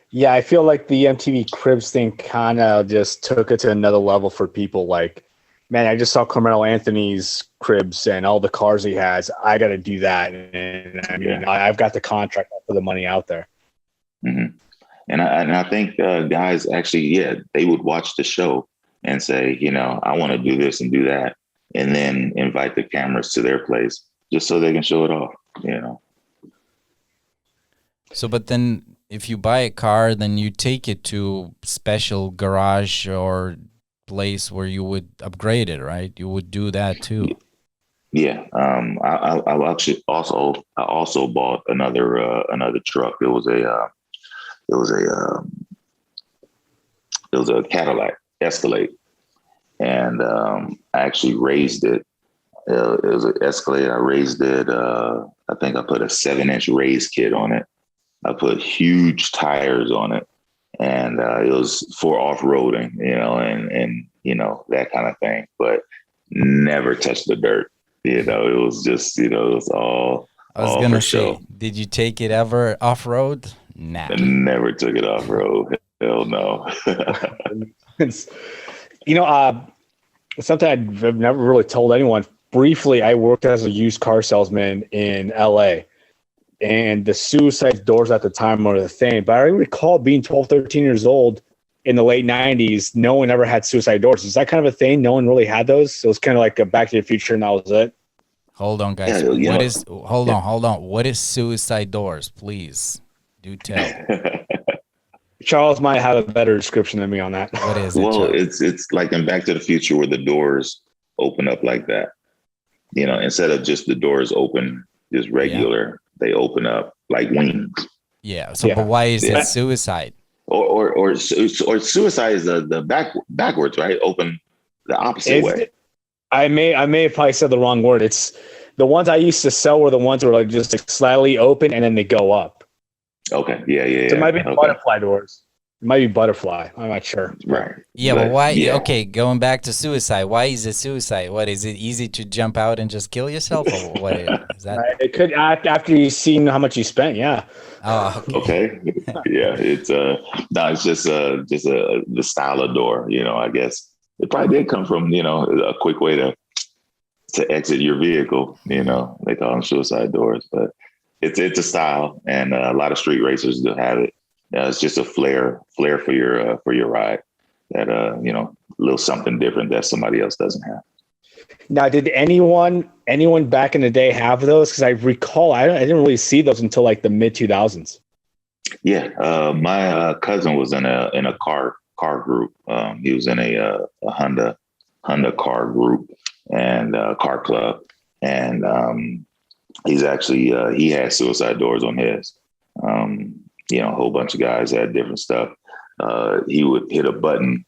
Yeah, I feel like the MTV Cribs thing kind of just took it to another level for people. Like, man, I just saw Carmelo Anthony's cribs and all the cars he has. I got to do that. And I mean, I've got the contract for the money out there. Mm-hmm. And I think guys actually, they would watch the show and say, I want to do this and do that, and then invite the cameras to their place just so they can show it off. So, but then if you buy a car, then you take it to special garage or place where you would upgrade it, right? You would do that too. Yeah. I actually also bought another truck. It was a Cadillac Escalade, and I actually raised it. It was an Escalade. I raised it. I think I put a 7-inch raised kit on it. I put huge tires on it, and it was for off-roading, and that kind of thing, but never touched the dirt. It was just, it was all. I was going to say, did you take it ever off-road? Nah. I never took it off-road. Hell no. Something I've never really told anyone. Briefly, I worked as a used car salesman in LA, and the suicide doors at the time were the thing. But I recall being 12, 13 years old in the late 90s, no one ever had suicide doors. Is that kind of a thing? No one really had those? So it was kind of like a Back to the Future, and that was it. Hold on, guys. Hold on. What is suicide doors? Please do tell. Charles might have a better description than me on that. What is it? Well, Charles? it's like in Back to the Future where the doors open up like that. Instead of just the doors open, just regular, they open up like wings. Yeah. So, but why is it suicide? Or suicide is the backwards, right? Open the opposite way. I may have probably said the wrong word. It's the ones I used to sell were the ones that were like just like slightly open and then they go up. Okay. Yeah. So it might be butterfly doors. It might be butterfly. I'm not sure. Right. Yeah, but why? Yeah. Okay, going back to suicide. Why is it suicide? What is it? Easy to jump out and just kill yourself, or what is that? It could after you've seen how much you spent. Yeah. Oh. Okay. Yeah. It's it's just the style of door. I guess it probably did come from a quick way to exit your vehicle. They call them suicide doors, but it's a style, and a lot of street racers do have it. It's just a flair for your ride. That a little something different that somebody else doesn't have. Now, did anyone back in the day have those? Because I recall I didn't really see those until like the mid 2000s. Yeah, my cousin was in a car group. He was in a Honda car group and car club, and he's actually he had suicide doors on his. A whole bunch of guys had different stuff. He would hit a button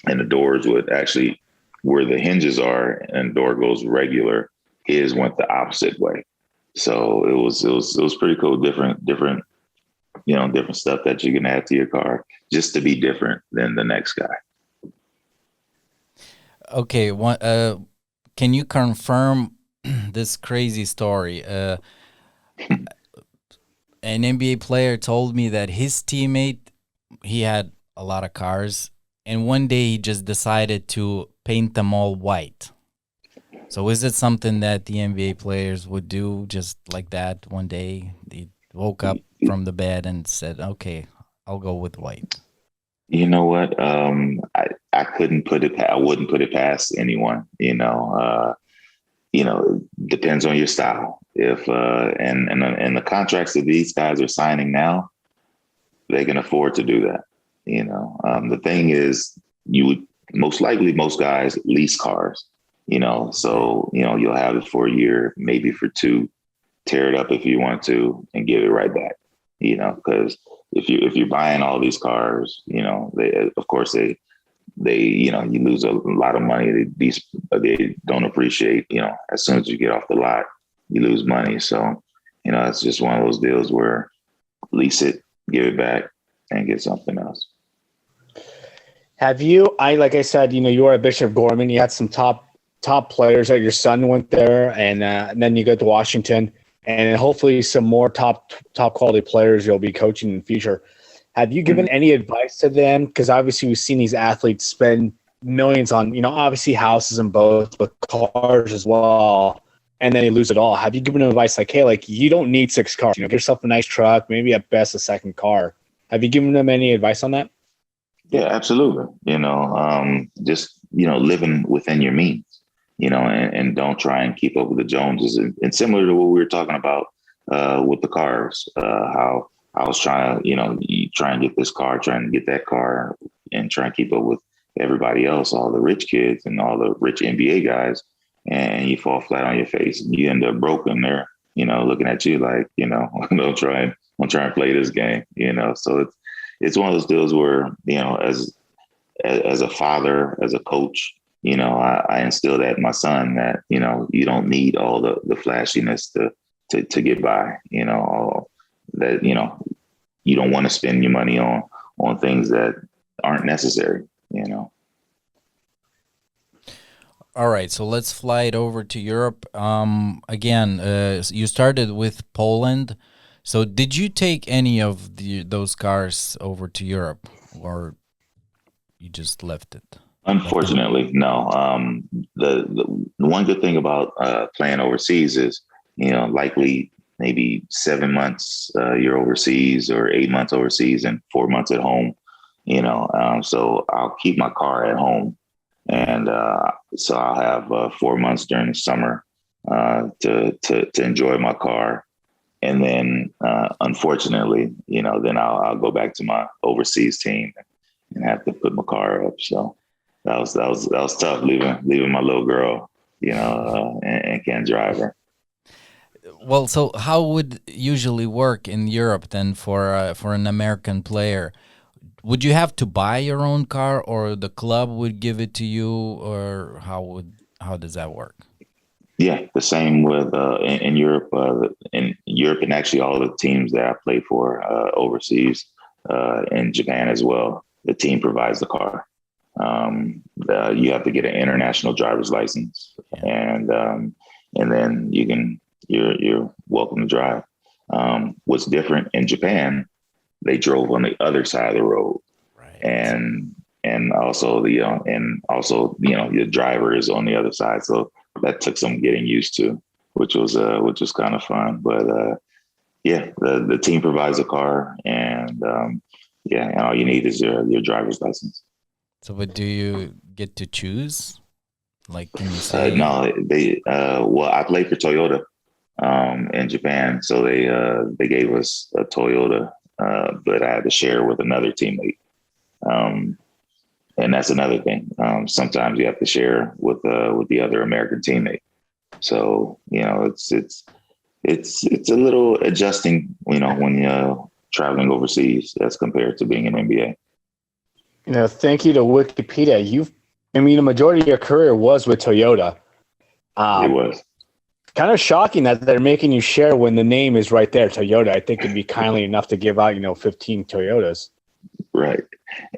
and the doors would actually, where the hinges are and the door goes regular, his went the opposite way. So it was pretty cool. Different stuff that you can add to your car just to be different than the next guy. Okay. Can you confirm this crazy story? An NBA player told me that his teammate, he had a lot of cars, and one day he just decided to paint them all white. So is it something that the NBA players would do just like that one day? They woke up from the bed and said, okay, I'll go with white. You know what? I couldn't put it. I wouldn't put it past anyone. Depends on your style. If and the contracts that these guys are signing now, they can afford to do that. The thing is, most guys lease cars. So you'll have it for a year, maybe for 2, tear it up if you want to, and give it right back. Because if you're buying all these cars, you lose a lot of money. They don't appreciate, as soon as you get off the lot, you lose money. So, it's just one of those deals where lease it, give it back, and get something else. Have you, like I said, you were at Bishop Gorman, you had some top players that your son went there, and then you go to Washington, and hopefully some more top quality players you'll be coaching in the future. Have you given any advice to them? Because obviously we've seen these athletes spend millions on, obviously houses and boats, but cars as well, and then they lose it all. Have you given them advice like, hey, you don't need 6 cars, get yourself a nice truck, maybe at best a second car. Have you given them any advice on that? Yeah, absolutely. Just, living within your means, and don't try and keep up with the Joneses. And similar to what we were talking about with the cars, how I was trying to, you try and get this car, trying to get that car, and try and keep up with everybody else, all the rich kids and all the rich NBA guys, and you fall flat on your face and you end up broken there, looking at you like, don't try and play this game, So it's one of those deals where, as a father, as a coach, I instill that in my son that, you don't need all the flashiness to get by, that, you don't want to spend your money on things that aren't necessary. All right, so let's fly it over to Europe. Again, you started with Poland. So did you take any of those cars over to Europe, or you just left it? Unfortunately, no. The one good thing about playing overseas is, likely maybe 7 months you're overseas, or 8 months overseas and 4 months at home. So I'll keep my car at home, and so I'll have 4 months during the summer to enjoy my car. And then, unfortunately, then I'll go back to my overseas team and have to put my car up. So that was tough, leaving my little girl, and can't drive her. Well, so how would usually work in Europe then for an American player? Would you have to buy your own car, or the club would give it to you, or how does that work? Yeah, the same with in Europe. In Europe, and actually all the teams that I play for overseas, in Japan as well, the team provides the car. You have to get an international driver's license, and then you're welcome to drive. What's different in Japan? They drove on the other side of the road, Right. and also the driver is on the other side. So that took some getting used to, which was kind of fun. But the team provides a car, and and all you need is your driver's license. So, but do you get to choose? Like, can you say? No, they. Well, I played for Toyota in Japan, so they gave us a Toyota, but I had to share with another teammate. And that's another thing. Sometimes you have to share with the other American teammate. So it's a little adjusting, when you're traveling overseas as compared to being in NBA. Thank you to Wikipedia. The majority of your career was with Toyota. It was kind of shocking that they're making you share when the name is right there, Toyota. I think it'd be kindly enough to give out, 15 Toyotas. Right.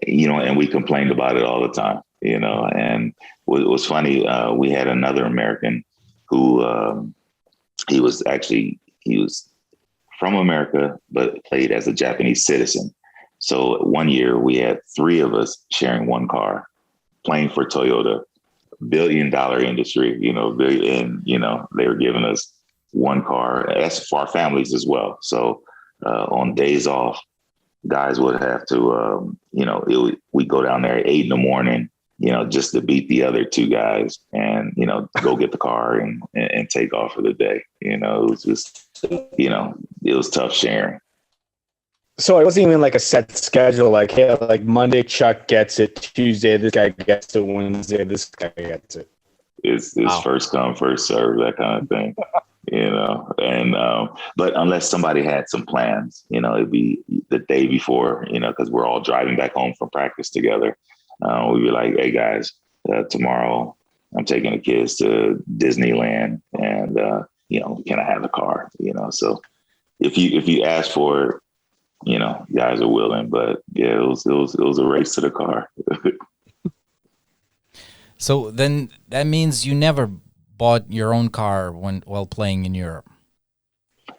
And we complained about it all the time, and what was funny, we had another American who, he was from America, but played as a Japanese citizen. So one year we had three of us sharing one car, playing for Toyota, $1 billion industry, and, they were giving us one car. That's for our families as well. So on days off, guys would have to, we go down there at 8 a.m, just to beat the other two guys and, go get the car and take off for the day. It was just, it was tough sharing. So it wasn't even like a set schedule, like, hey, like Monday Chuck gets it, Tuesday this guy gets it, Wednesday this guy gets it. It's first come, first serve, that kind of thing. And but unless somebody had some plans, it'd be the day before, because we're all driving back home from practice together. We'd be like, hey guys, tomorrow I'm taking the kids to Disneyland, and can I have the car? So if you ask for it, guys are willing, but yeah, it was a race to the car. So then that means you never bought your own car while playing in Europe?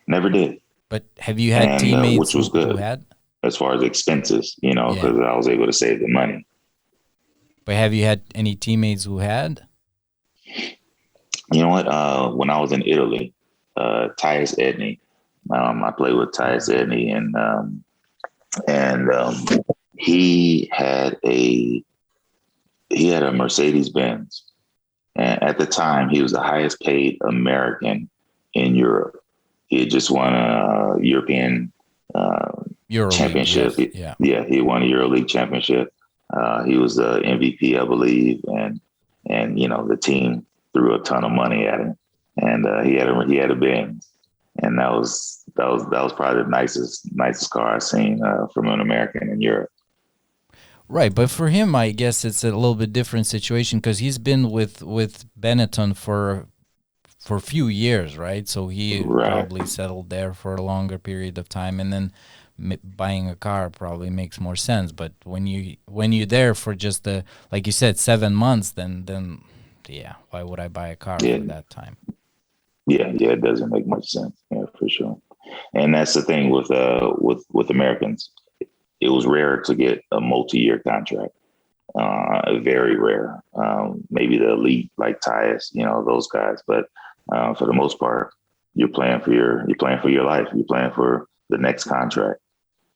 Never did. But have you had teammates which was good who had? As far as expenses, because I was able to save the money. But have you had any teammates who had? You know what? When I was in Italy, Tyus Edney, I played with Tyus Edney, and he had a Mercedes Benz, and at the time he was the highest paid American in Europe. He had just won a European EuroLeague, championship. yes. Yeah, he won a EuroLeague championship. He was the MVP, I believe, and the team threw a ton of money at him, and he had a Benz, and that was probably the nicest car I've seen from an American in Europe. Right, but for him, I guess it's a little bit different situation because he's been with Benetton for a few years, right? So he probably settled there for a longer period of time, and then buying a car probably makes more sense. But when you're there for just like you said, 7 months, then yeah, why would I buy a car for that time? Yeah, it doesn't make much sense. Yeah, for sure. And that's the thing with Americans. It was rare to get a multi-year contract. Very rare. Maybe the elite like Tyus, those guys. But for the most part, you're playing for your life. You're playing for the next contract.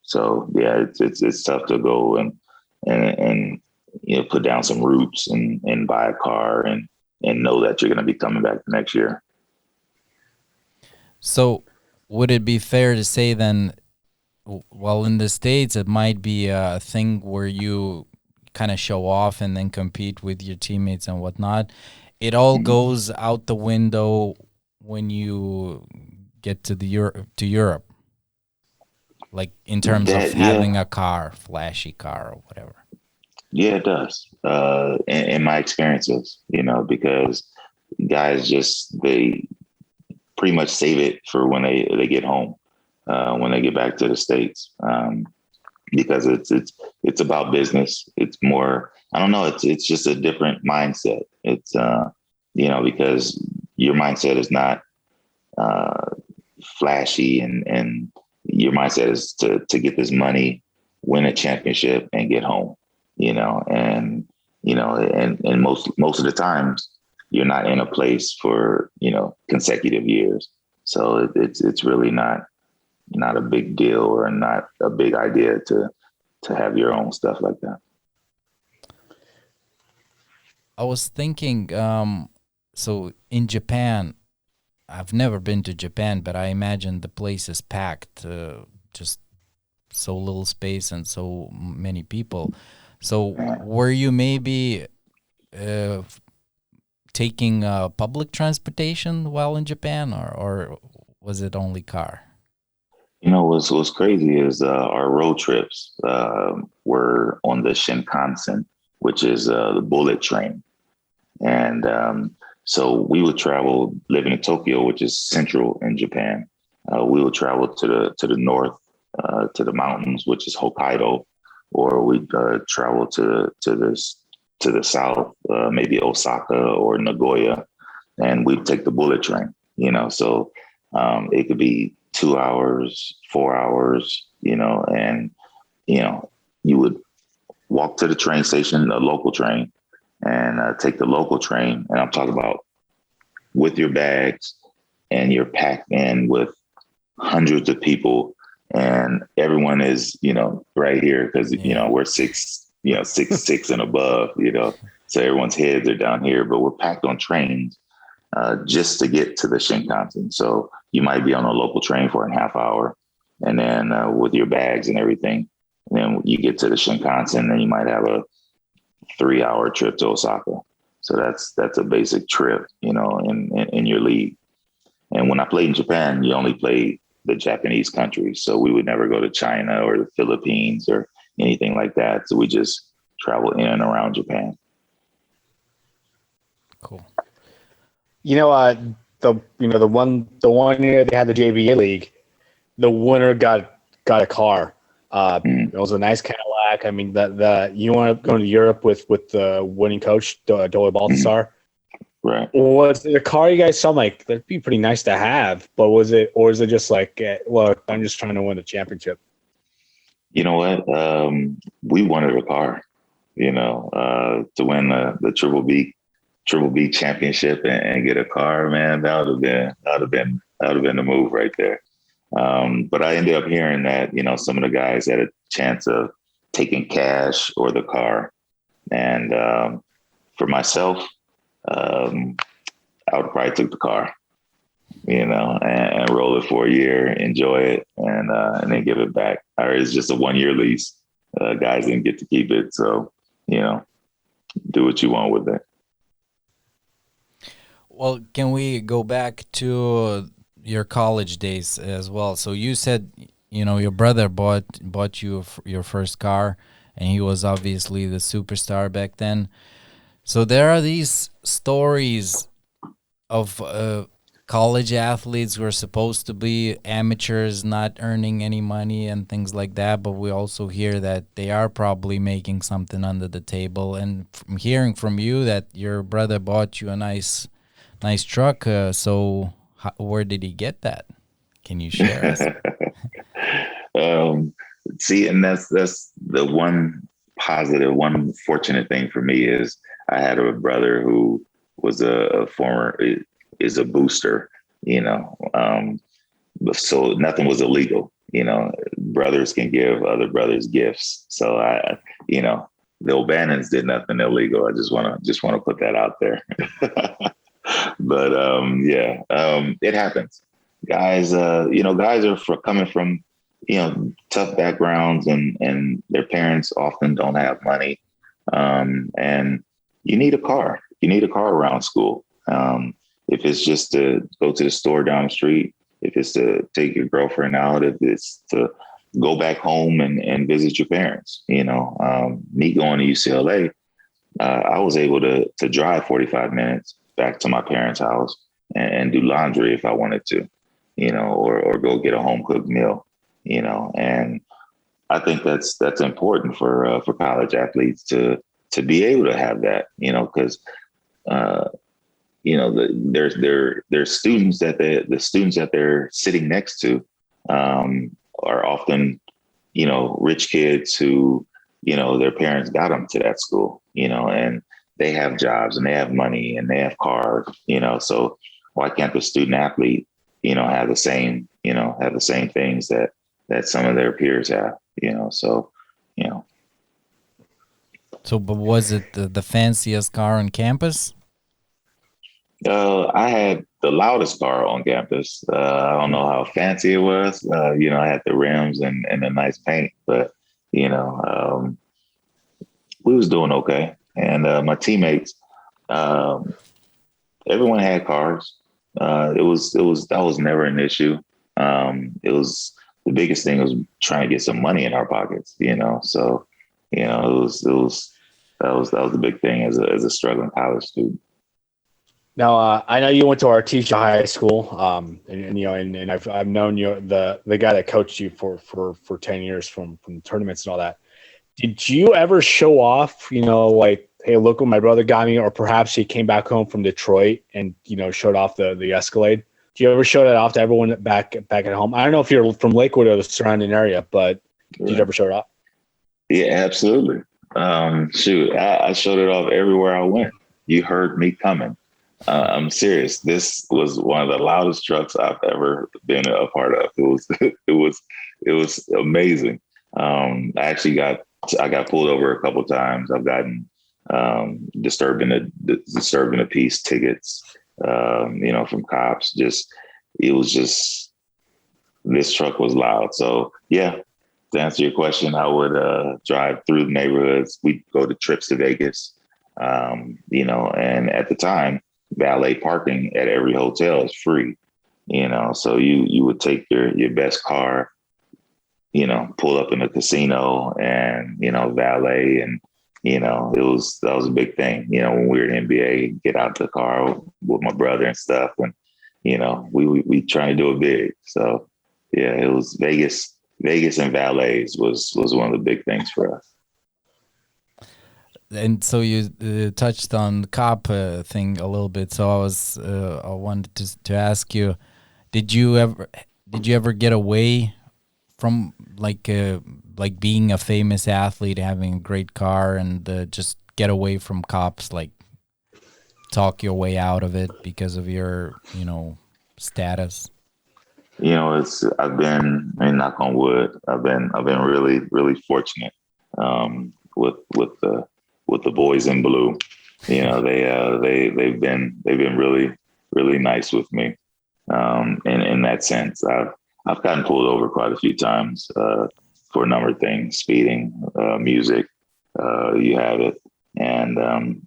So yeah, it's tough to go and put down some roots and buy a car and know that you're going to be coming back the next year. So would it be fair to say then, well, in the States, it might be a thing where you kind of show off and then compete with your teammates and whatnot. It all goes out the window when you get to Europe, like in terms of having a car, flashy car or whatever. Yeah, it does. In my experiences, because guys they pretty much save it for when they get home. When they get back to the States, because it's about business. It's more, I don't know. It's just a different mindset. It's, because your mindset is not flashy and your mindset is to get this money, win a championship and get home, and most of the times you're not in a place for, consecutive years. So it's really not a big deal or not a big idea to have your own stuff like that. I was thinking, so in Japan, I've never been to Japan, but I imagine the place is packed, just so little space and so many people. So were you maybe taking public transportation while in Japan, or was it only car? What's crazy is our road trips were on the Shinkansen, which is the bullet train. And so we would travel, living in Tokyo, which is central in Japan. We would travel to the north, to the mountains, which is Hokkaido, or we'd travel to the south, maybe Osaka or Nagoya, and we'd take the bullet train. So it could be 2 hours, 4 hours, and, you would walk to the train station, a local train, and take the local train. And I'm talking about with your bags, and you're packed in with hundreds of people, and everyone is, right here because, we're 6'6" and above, so everyone's heads are down here, but we're packed on trains just to get to the Shinkansen. So you might be on a local train for a half hour, and then with your bags and everything, and then you get to the Shinkansen, and then you might have a 3-hour trip to Osaka. So that's a basic trip, in your league. And when I played in Japan, you only played the Japanese countries. So we would never go to China or the Philippines or anything like that. So we just travel in and around Japan. Cool. The one year they had the JBA league, the winner got a car. It was a nice Cadillac. I mean, you want to go to Europe with the winning coach, Doyle Baltasar. Right. Was the car you guys saw like that'd be pretty nice to have, but was it just like, look, I'm just trying to win the championship? You know what? We wanted a car, to win the Triple B championship and get a car, man. That would have been the move right there. But I ended up hearing that, some of the guys had a chance of taking cash or the car. And for myself, I would probably take the car, and roll it for a year, enjoy it, and then give it back. Or it's just a 1-year lease. Guys didn't get to keep it. So, do what you want with it. Well, can we go back to your college days as well? So you said, your brother bought you your first car, and he was obviously the superstar back then. So there are these stories of college athletes who are supposed to be amateurs, not earning any money and things like that, but we also hear that they are probably making something under the table. And from hearing from you that your brother bought you a nice truck, so where did he get that? Can you share us? See, and that's the one fortunate thing for me is I had a brother who was is a booster, so nothing was illegal. Brothers can give other brothers gifts. So the O'Bannons did nothing illegal. I just want to put that out there. But it happens. Guys, guys are coming from, tough backgrounds, and their parents often don't have money. And you need a car. You need a car around school. If it's just to go to the store down the street, if it's to take your girlfriend out, if it's to go back home and visit your parents, me going to UCLA, I was able to drive 45 minutes back to my parents' house and do laundry if I wanted to, or go get a home cooked meal, and I think that's important for college athletes to be able to have that, because there's students that the students that they're sitting next to are often, rich kids who, their parents got them to that school, and they have jobs and they have money and they have cars, so why can't the student athlete, have the same things that some of their peers have, so. So, but was it the fanciest car on campus? I had the loudest car on campus. I don't know how fancy it was. I had the rims and the nice paint, but, we was doing okay. And my teammates, everyone had cars. That was never an issue. The biggest thing was trying to get some money in our pockets, so, that was the big thing as a struggling college student. Now, I know you went to Artesia High School, and I've known you, the guy that coached you for 10 years from tournaments and all that. Did you ever show off, like, hey, look what my brother got me, or perhaps he came back home from Detroit and, showed off the Escalade? Do you ever show that off to everyone back at home? I don't know if you're from Lakewood or the surrounding area, but did you ever show it off? Yeah, absolutely. Shoot, I showed it off everywhere I went. You heard me coming. I'm serious. This was one of the loudest trucks I've ever been a part of. It was amazing. I got pulled over a couple of times. I've gotten disturbing the peace tickets, from cops. This truck was loud. So yeah, to answer your question, I would drive through the neighborhoods. We'd go to trips to Vegas, and at the time, valet parking at every hotel is free, so you would take your best car, pull up in a casino and, valet. And, that was a big thing, when we were in the NBA, get out the car with my brother and stuff. And, we trying to do it big. So yeah, it was Vegas and valets was one of the big things for us. And so you touched on the cop thing a little bit. So I wanted to ask you, did you ever get away from like being a famous athlete, having a great car, and just get away from cops, like talk your way out of it because of your status? I've been, knock on wood, I've been really, really fortunate. with the boys in blue. You know, they've been really, really nice with me. In that sense, I've gotten pulled over quite a few times for a number of things, speeding, music, you have it. And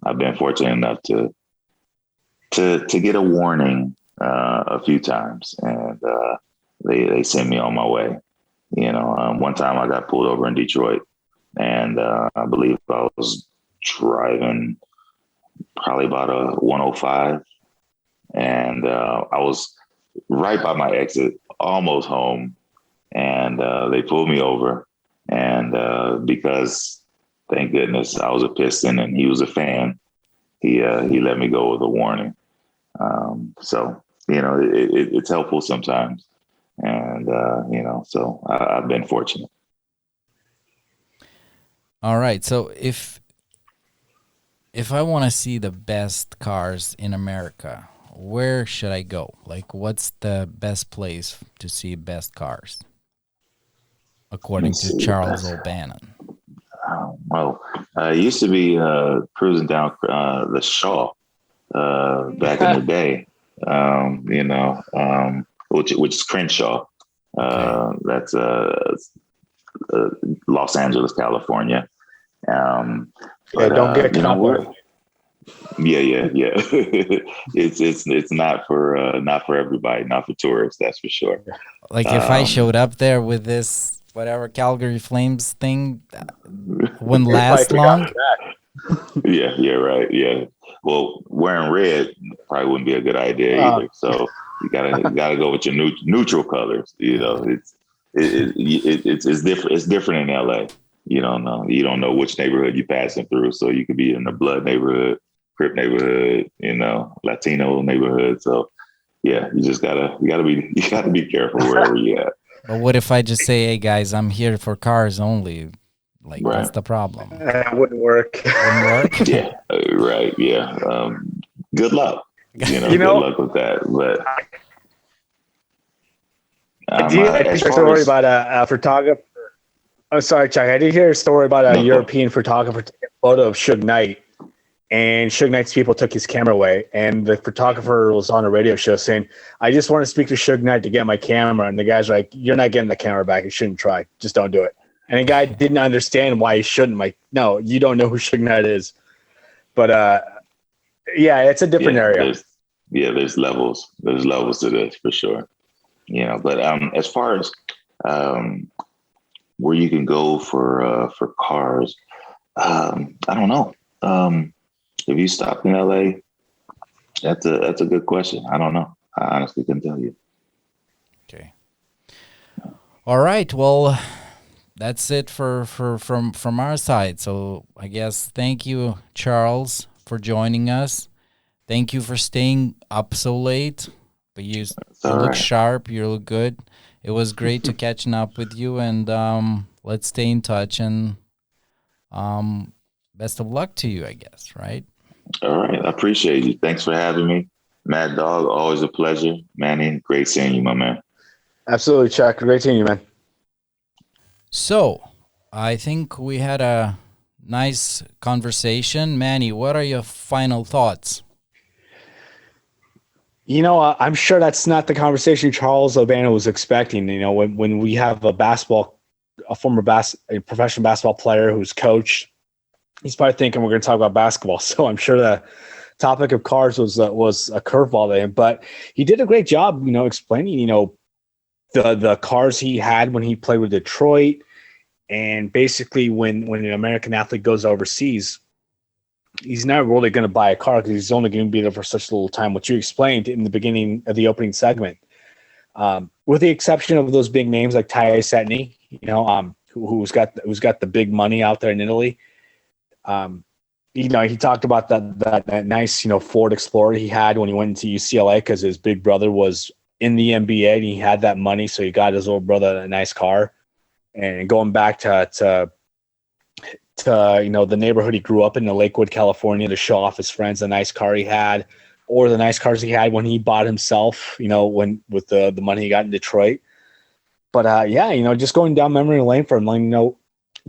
I've been fortunate enough to get a warning a few times, and they sent me on my way. You know, one time I got pulled over in Detroit, and I believe I was driving probably about a 105, and I was right by my exit, almost home, and they pulled me over. And because, thank goodness, I was a Piston and he was a fan, he let me go with a warning. So, you know, it's helpful sometimes. And, you know, so I've been fortunate. All right. So if I want to see the best cars in America, where should I go? Like, what's the best place to see best cars, according to Charles O'Bannon? Well, I used to be cruising down the Shaw back in the day, you know, which is Crenshaw. Okay. That's Los Angeles, California. But, don't get caught. Yeah. It's not for everybody, not for tourists. That's for sure. Like if I showed up there with this whatever Calgary Flames thing, wouldn't last long. Yeah, right. Yeah. Well, wearing red probably wouldn't be a good idea either. So you gotta go with your neutral colors. You know, it's different. It's different in LA. You don't know which neighborhood you're passing through. So you could be in the Blood neighborhood, Crip neighborhood, you know, Latino neighborhood. So yeah, you gotta be careful wherever you're at. But what if I just say, hey guys, I'm here for cars only? Like, right. That's the problem. That wouldn't work. Yeah, right. Yeah. Good luck. Good luck with that. But I did hear a story about a photographer. Oh, sorry, Chuck. I did hear a story about a European photographer taking a photo of Suge Knight, and Suge Knight's people took his camera away. And the photographer was on a radio show saying, "I just want to speak to Suge Knight to get my camera." And the guy's like, "You're not getting the camera back. You shouldn't try. Just don't do it." And the guy didn't understand why he shouldn't. Like, no, you don't know who Suge Knight is. But yeah, it's a different area. There's levels. There's levels to this for sure. You know, but as far as where you can go for cars, I don't know. If you stopped in LA, that's a good question. I don't know. I honestly couldn't tell you. Okay. All right. Well, that's it from our side. So I guess thank you, Charles, for joining us. Thank you for staying up so late. But you look sharp. You look good. It was great to catching up with you, and let's stay in touch. And best of luck to you, I guess. Right. All right. I appreciate you. Thanks for having me. Mad Dog, always a pleasure. Manny, great seeing you, my man. Absolutely, Chuck. Great seeing you, man. So, I think we had a nice conversation. Manny, what are your final thoughts? You know, I'm sure that's not the conversation Charles O'Bannon was expecting. You know, when we have a former professional basketball player who's coached, he's probably thinking we're going to talk about basketball. So I'm sure the topic of cars was a curveball to him, but he did a great job, explaining, the cars he had when he played with Detroit, and basically when an American athlete goes overseas, he's not really going to buy a car because he's only going to be there for such little time, which you explained in the beginning of the opening segment. With the exception of those big names like Ty Setney, who's got the big money out there in Italy. He talked about that nice, Ford Explorer he had when he went into UCLA because his big brother was in the NBA and he had that money, so he got his little brother a nice car. And going back to the neighborhood he grew up in Lakewood, California, to show off his friends the nice car he had, or the nice cars he had when he bought himself, when with the money he got in Detroit. But just going down memory lane for him,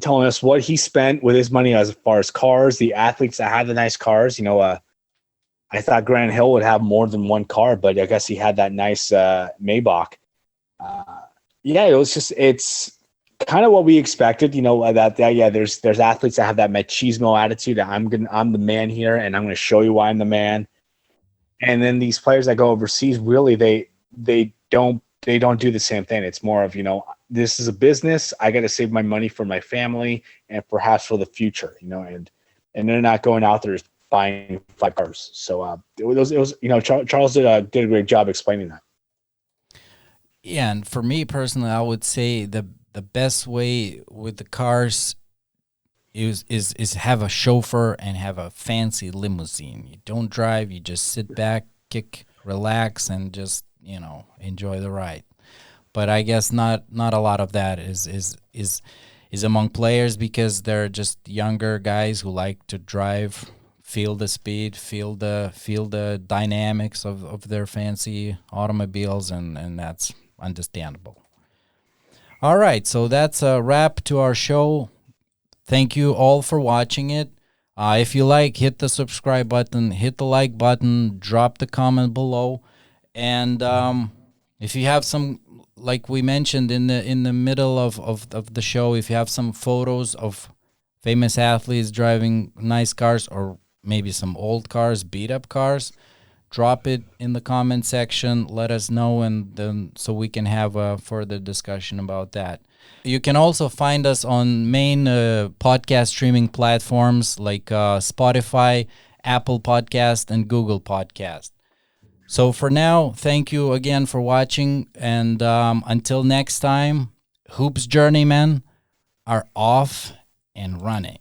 telling us what he spent with his money as far as cars, the athletes that had the nice cars. I thought Grant Hill would have more than one car, but I guess he had that nice Maybach. It's kind of what we expected. There's athletes that have that machismo attitude. I'm the man here, and I'm gonna show you why I'm the man. And then these players that go overseas, really, they don't do the same thing. It's more of, this is a business. I got to save my money for my family and perhaps for the future, and they're not going out there buying 5 cars. So it was Charles did a great job explaining that. Yeah, and for me personally, I would say the best way with the cars is have a chauffeur and have a fancy limousine. You don't drive, you just sit back, relax, and just enjoy the ride. But I guess not a lot of that is among players, because they're just younger guys who like to drive, feel the speed, feel the dynamics of their fancy automobiles, and that's understandable. All right, so that's a wrap to our show. Thank you all for watching it. If you like, hit the subscribe button, hit the like button, drop the comment below, and if you have some, like we mentioned in the middle of the show, if you have some photos of famous athletes driving nice cars, or maybe some old cars, beat up cars, drop it in the comment section. Let us know, and then so we can have a further discussion about that. You can also find us on main podcast streaming platforms like Spotify, Apple Podcast, and Google Podcast. So for now, thank you again for watching, and until next time, Hoops Journeymen are off and running.